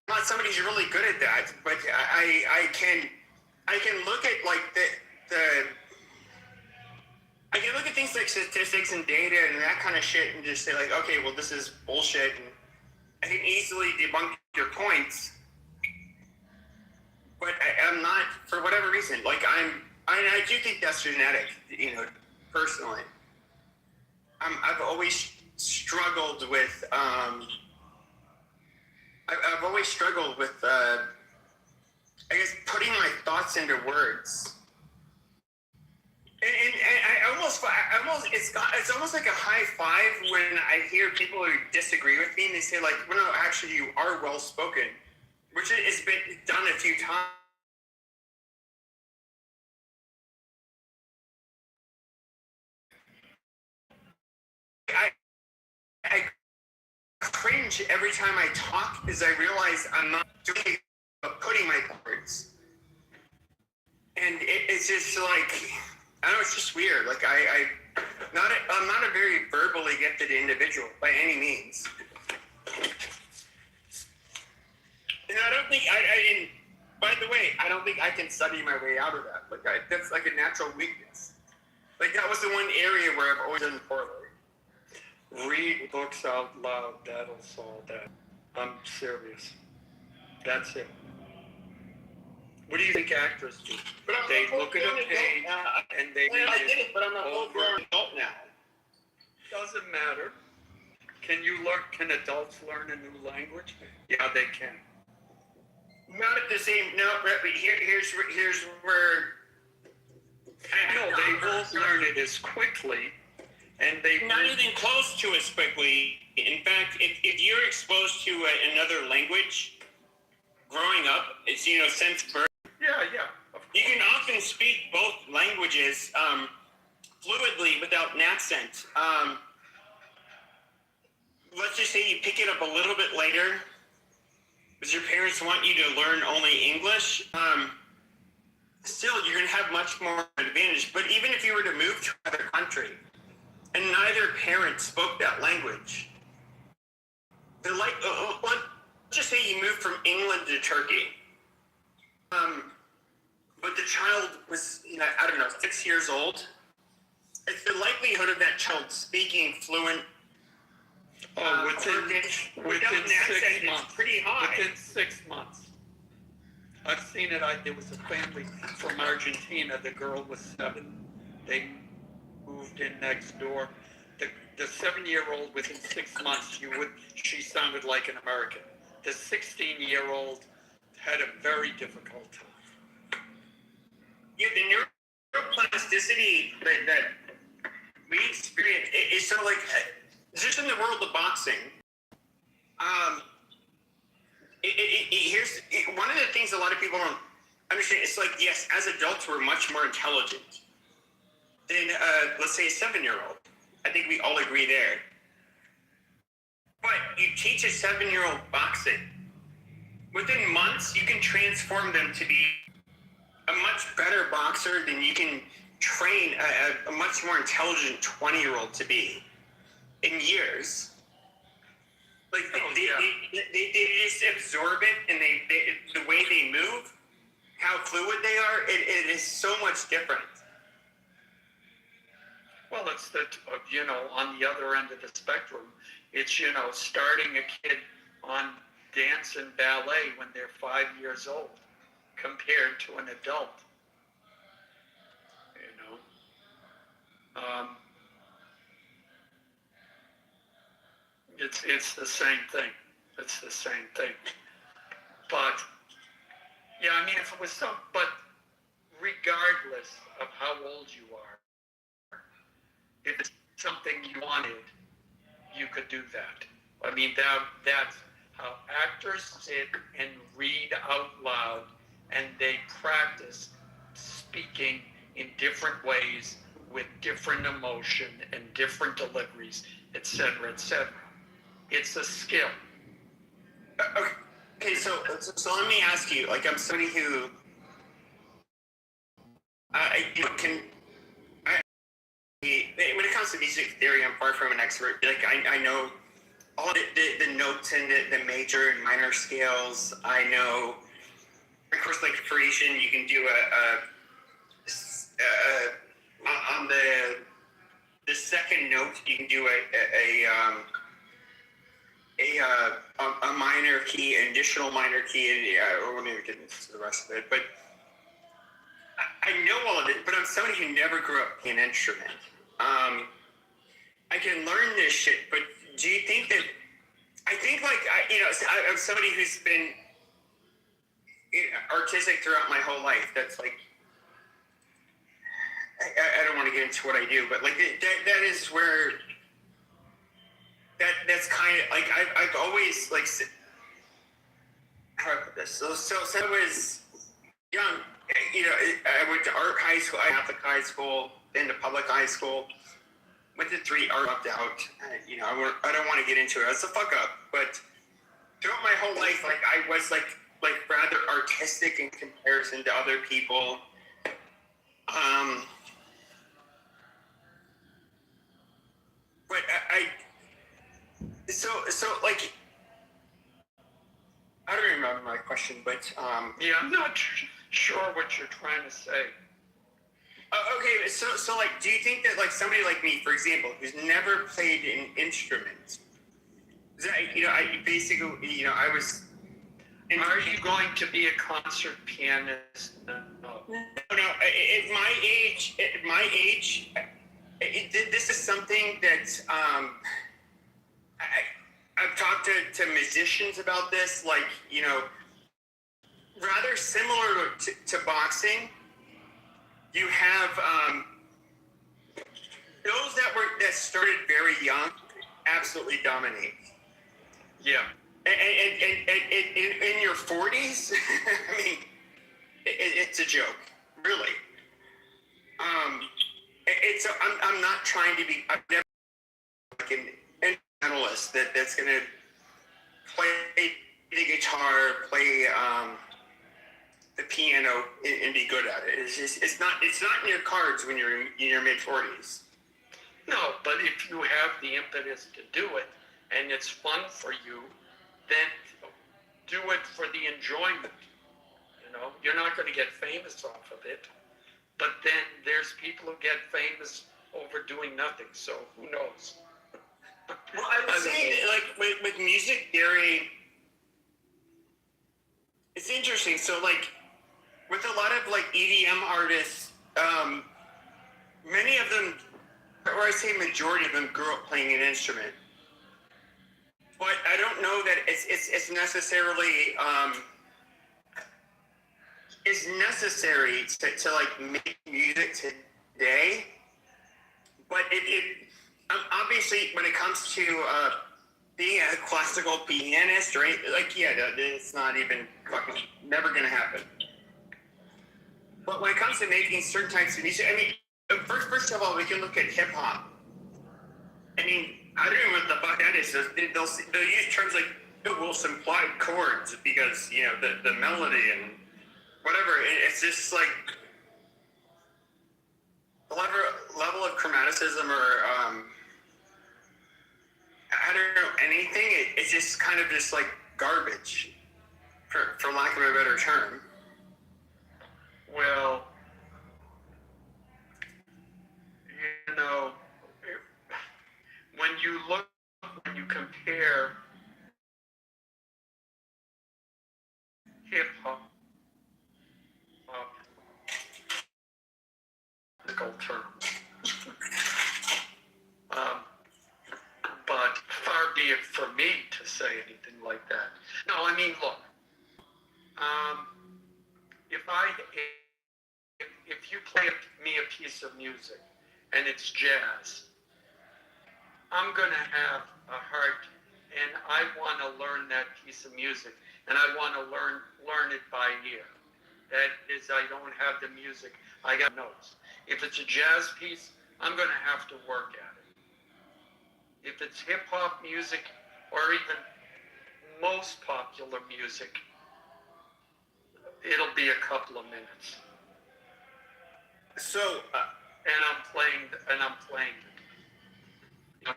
not somebody who's really good at that, but I can look at like I can look at things like statistics and data and that kind of shit and just say like, okay, well this is bullshit, and I can easily debunk your points. But I'm not, for whatever reason, like I do think that's genetic, personally. I've always struggled with I've always struggled with, I guess, putting my thoughts into words. And I almost, it's almost like a high five when I hear people who disagree with me and they say like, well, no, actually you are well spoken, which has been done a few times. I cringe every time I talk because I realize I'm not doing putting my words, and it's just like I don't know. It's just weird. Like I'm not a very verbally gifted individual by any means, and I don't think I. By the way, I don't think I can study my way out of that. Like that's like a natural weakness. Like that was the one area where I've always done poorly. Read books out loud, that'll solve that. I'm serious. That's it. What do you think actors do? They look at a page and they read I did it, but I'm a full-grown adult now. Doesn't matter. Can adults learn a new language? Yeah, they can. Not at the same. No, but here's where. No, they won't learn it as quickly. And they not even close to as quickly. In fact, if you're exposed to another language growing up, it's since birth. Yeah. You can often speak both languages fluidly without an accent. Let's just say you pick it up a little bit later because your parents want you to learn only English. Still, you're going to have much more advantage. But even if you were to move to another country, and neither parent spoke that language. They're like, let's just say you moved from England to Turkey. But the child was, 6 years old. It's the likelihood of that child speaking fluent Turkish without an accent is pretty high. Within 6 months. I've seen it. There was a family from Argentina. The girl was 7. They moved in next door. The 7-year-old within 6 months, she sounded like an American. The 16-year-old had a very difficult time. Yeah, the neuroplasticity that we experience is so like just in the world of boxing. Here's one of the things a lot of people don't understand. It's like, yes, as adults, we're much more intelligent than, let's say, a 7-year-old. I think we all agree there. But you teach a 7-year-old boxing. Within months, you can transform them to be a much better boxer than you can train a much more intelligent 20-year-old to be in years. Like they just absorb it, and they the way they move, how fluid they are, it is so much different. Well, it's that, on the other end of the spectrum, it's, starting a kid on dance and ballet when they're 5 years old compared to an adult. It's the same thing. It's the same thing. But, yeah, I mean, if it was but regardless of how old you are, if it's something you wanted, you could do that. I mean, that's how actors sit and read out loud, and they practice speaking in different ways with different emotion and different deliveries, etc., etc. It's a skill. Okay, so let me ask you, like, I'm somebody who when it comes to music theory, I'm far from an expert. Like, I know all the notes and the major and minor scales. I know, of course, like Parisian, you can do on the second note, you can do a minor key, an additional minor key, and I won't even get into the rest of it. But I know all of it, but I'm somebody who never grew up playing an instrument. I can learn this shit, but do you think that? I think I'm somebody who's been artistic throughout my whole life. That's like, I don't want to get into what I do, but like that is where that's kind of like I've always like, how do I put this? So I was young. I went to art high school, Catholic high school, then to public high school. Went to 3 art dropped out. I don't want to get into it. It's a fuck up. But throughout my whole life, like I was like rather artistic in comparison to other people. But so like, I don't remember my question, but yeah, I'm not sure what you're trying to say. Okay, so like, do you think that like somebody like me, for example, who's never played an instrument, I basically, I was. Are you going to be a concert pianist? No. At my age, this is something that I've talked to musicians about this, like, rather similar to boxing. You have those that started very young absolutely dominate. Yeah. And in your 40s, I mean, it's a joke, really. I'm not trying to be. I'm never like an instrumentalist that's gonna play the guitar, play the piano, and be good at it. It's not in your cards when you're in your mid 40s. No, but if you have the impetus to do it and it's fun for you, then do it for the enjoyment. You're not going to get famous off of it, but then there's people who get famous over doing nothing. So who knows? Well, I would say like with music theory, it's interesting. So like with a lot of like EDM artists, many of them, or I say majority of them, grew up playing an instrument. But I don't know that it's necessarily is necessary to like make music today. But it obviously when it comes to being a classical pianist, right? Like, yeah, it's not even fucking never gonna happen. But when it comes to making certain types of music, I mean, first of all, we can look at hip hop. I mean, I don't know what the fuck that is. They'll use terms like we'll supply chords because the melody and whatever. It's just like the level of chromaticism or I don't know anything. It's just kind of just like garbage, for lack of a better term. Well, you know, when you compare hip hop, term, but far be it for me to say anything like that. No, I mean, look, if you play me a piece of music and it's jazz, I'm gonna have a heart, and I want to learn that piece of music, and I want to learn it by ear. That is, I don't have the music, I got notes. If it's a jazz piece, I'm gonna have to work at it. If it's hip hop music or even most popular music, it'll be a couple of minutes. So, and I'm playing it.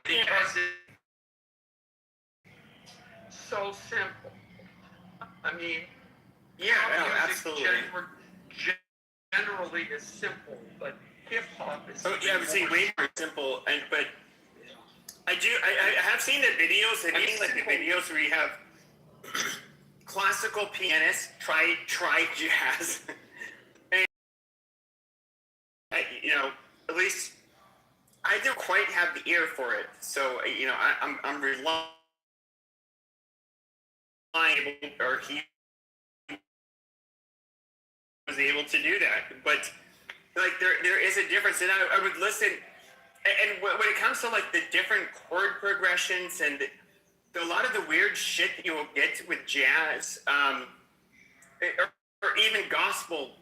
Because it's so simple. I mean, yeah, no, absolutely. Generally is simple, but hip hop is. Oh, yeah, I would say way more simple. But I have seen the videos. I mean, like the videos where you have classical pianists try jazz. And you know, at least I don't quite have the ear for it. So you know, I'm relying, or he was able to do that. But like there is a difference, and I would listen. And when it comes to like the different chord progressions and a lot of the weird shit that you will get with jazz, or even gospel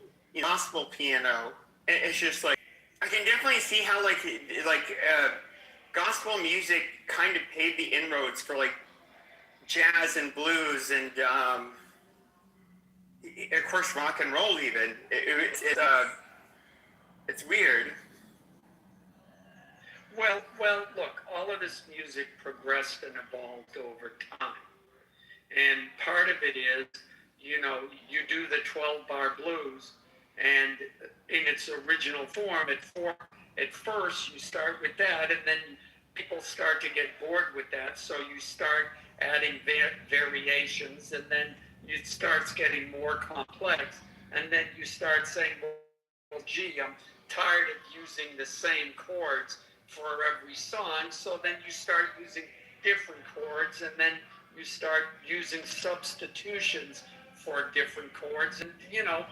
piano, it's just like I can definitely see how like gospel music kind of paved the inroads for like jazz and blues and of course rock and roll even. It's weird. Well, look, all of this music progressed and evolved over time. And part of it is, you know, you do the 12-bar blues, and in its original form, at first you start with that, and then people start to get bored with that, so you start adding variations, and then it starts getting more complex, and then you start saying, well, gee, I'm tired of using the same chords for every song, so then you start using different chords, and then you start using substitutions for different chords, and you know,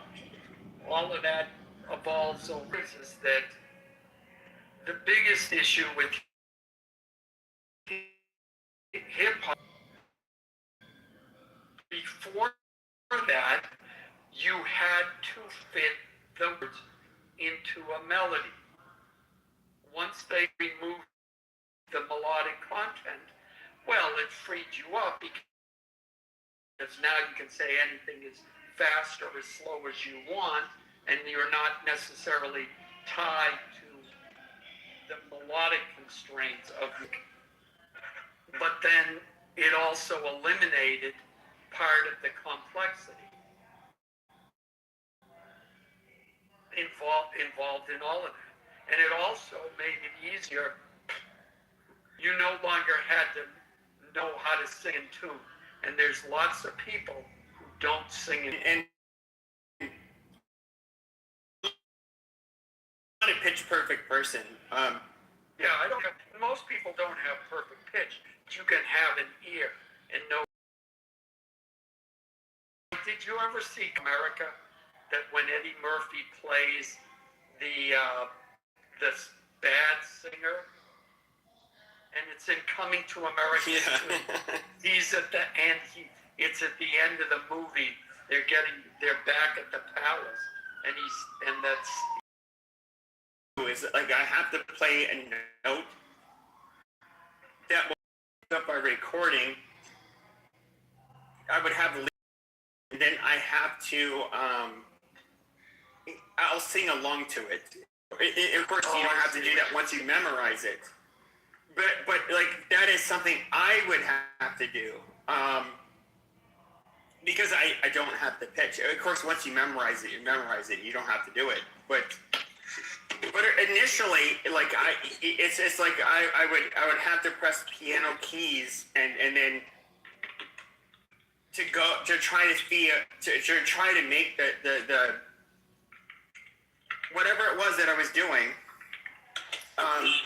all of that evolves over. Is that the biggest issue with hip hop? Before that, you had to fit the words into a melody. Once they removed the melodic content, well, it freed you up because now you can say anything as fast or as slow as you want, and you're not necessarily tied to the melodic constraints of it. But then it also eliminated part of the complexity involved in all of that. And it also made it easier. You no longer had to know how to sing in tune. And there's lots of people who don't sing in tune. And not a pitch perfect person. Yeah, most people don't have perfect pitch. But you can have an ear and know. Did you ever see America? That when Eddie Murphy plays the bad singer, and it's in Coming to America, yeah. He's at the end. It's at the end of the movie. They're back at the palace, and that's. Is like I have to play a note that was up by recording. I would have, and then I have to I'll sing along to it. Of course, you don't have to do that once you memorize it. But like that is something I would have to do. Because I don't have the pitch. Of course, once you memorize it, you memorize it. You don't have to do it. But initially, like it's like I would have to press piano keys and then to go to try to try to make the whatever it was that I was doing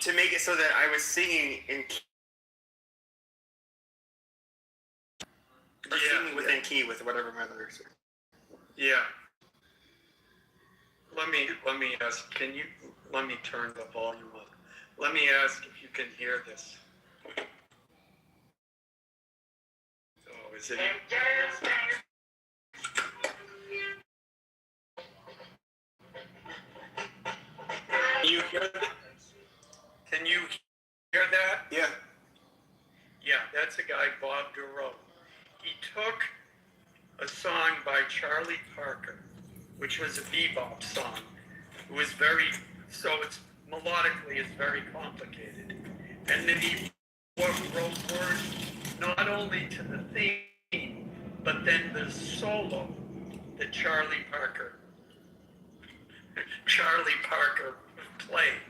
to make it so that I was singing in key. Or singing within key with whatever my lyrics are. Yeah. Let me ask, let me turn the volume up. Let me ask if you can hear this. Oh, is it? You hear that? Can you hear that? Yeah. Yeah, that's a guy, Bob Duro. He took a song by Charlie Parker, which was a bebop song. It was it's melodically it's very complicated. And then he wrote words not only to the theme, but then the solo that Charlie Parker played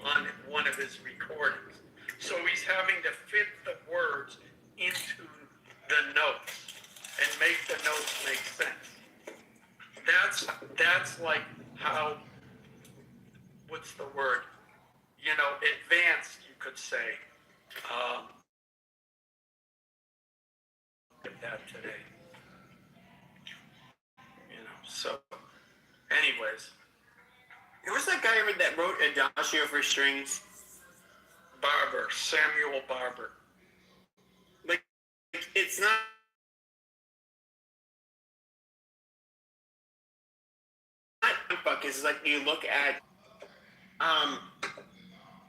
on one of his recordings. So he's having to fit the words into the notes and make the notes make sense. That's like how, what's the word? Advanced, you could say. That today. So anyways. Who was that guy that wrote Adagio for strings? Samuel Barber. Like, it's not. Is like you look at.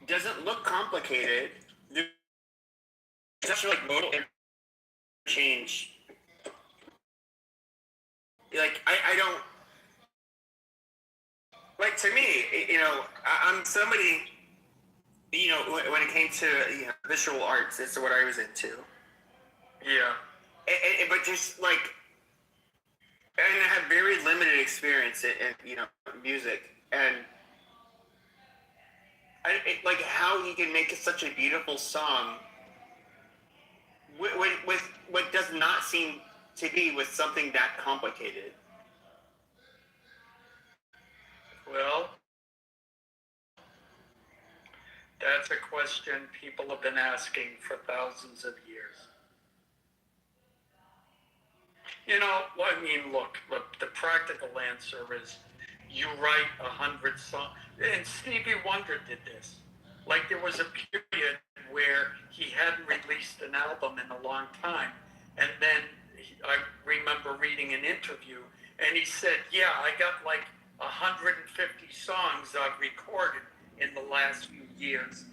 Doesn't look complicated. It's actually like modal change. Like I don't. Like to me, I'm somebody. When it came to visual arts, that's what I was into. Yeah. But just like, and I had very limited experience in music, and like how he can make such a beautiful song with what does not seem to be with something that complicated. Well, that's a question people have been asking for thousands of years. Look, the practical answer is you write 100 songs. And Stevie Wonder did this. Like there was a period where he hadn't released an album in a long time. And then I remember reading an interview and he said, yeah, I got like 150 songs I've recorded in the last few years.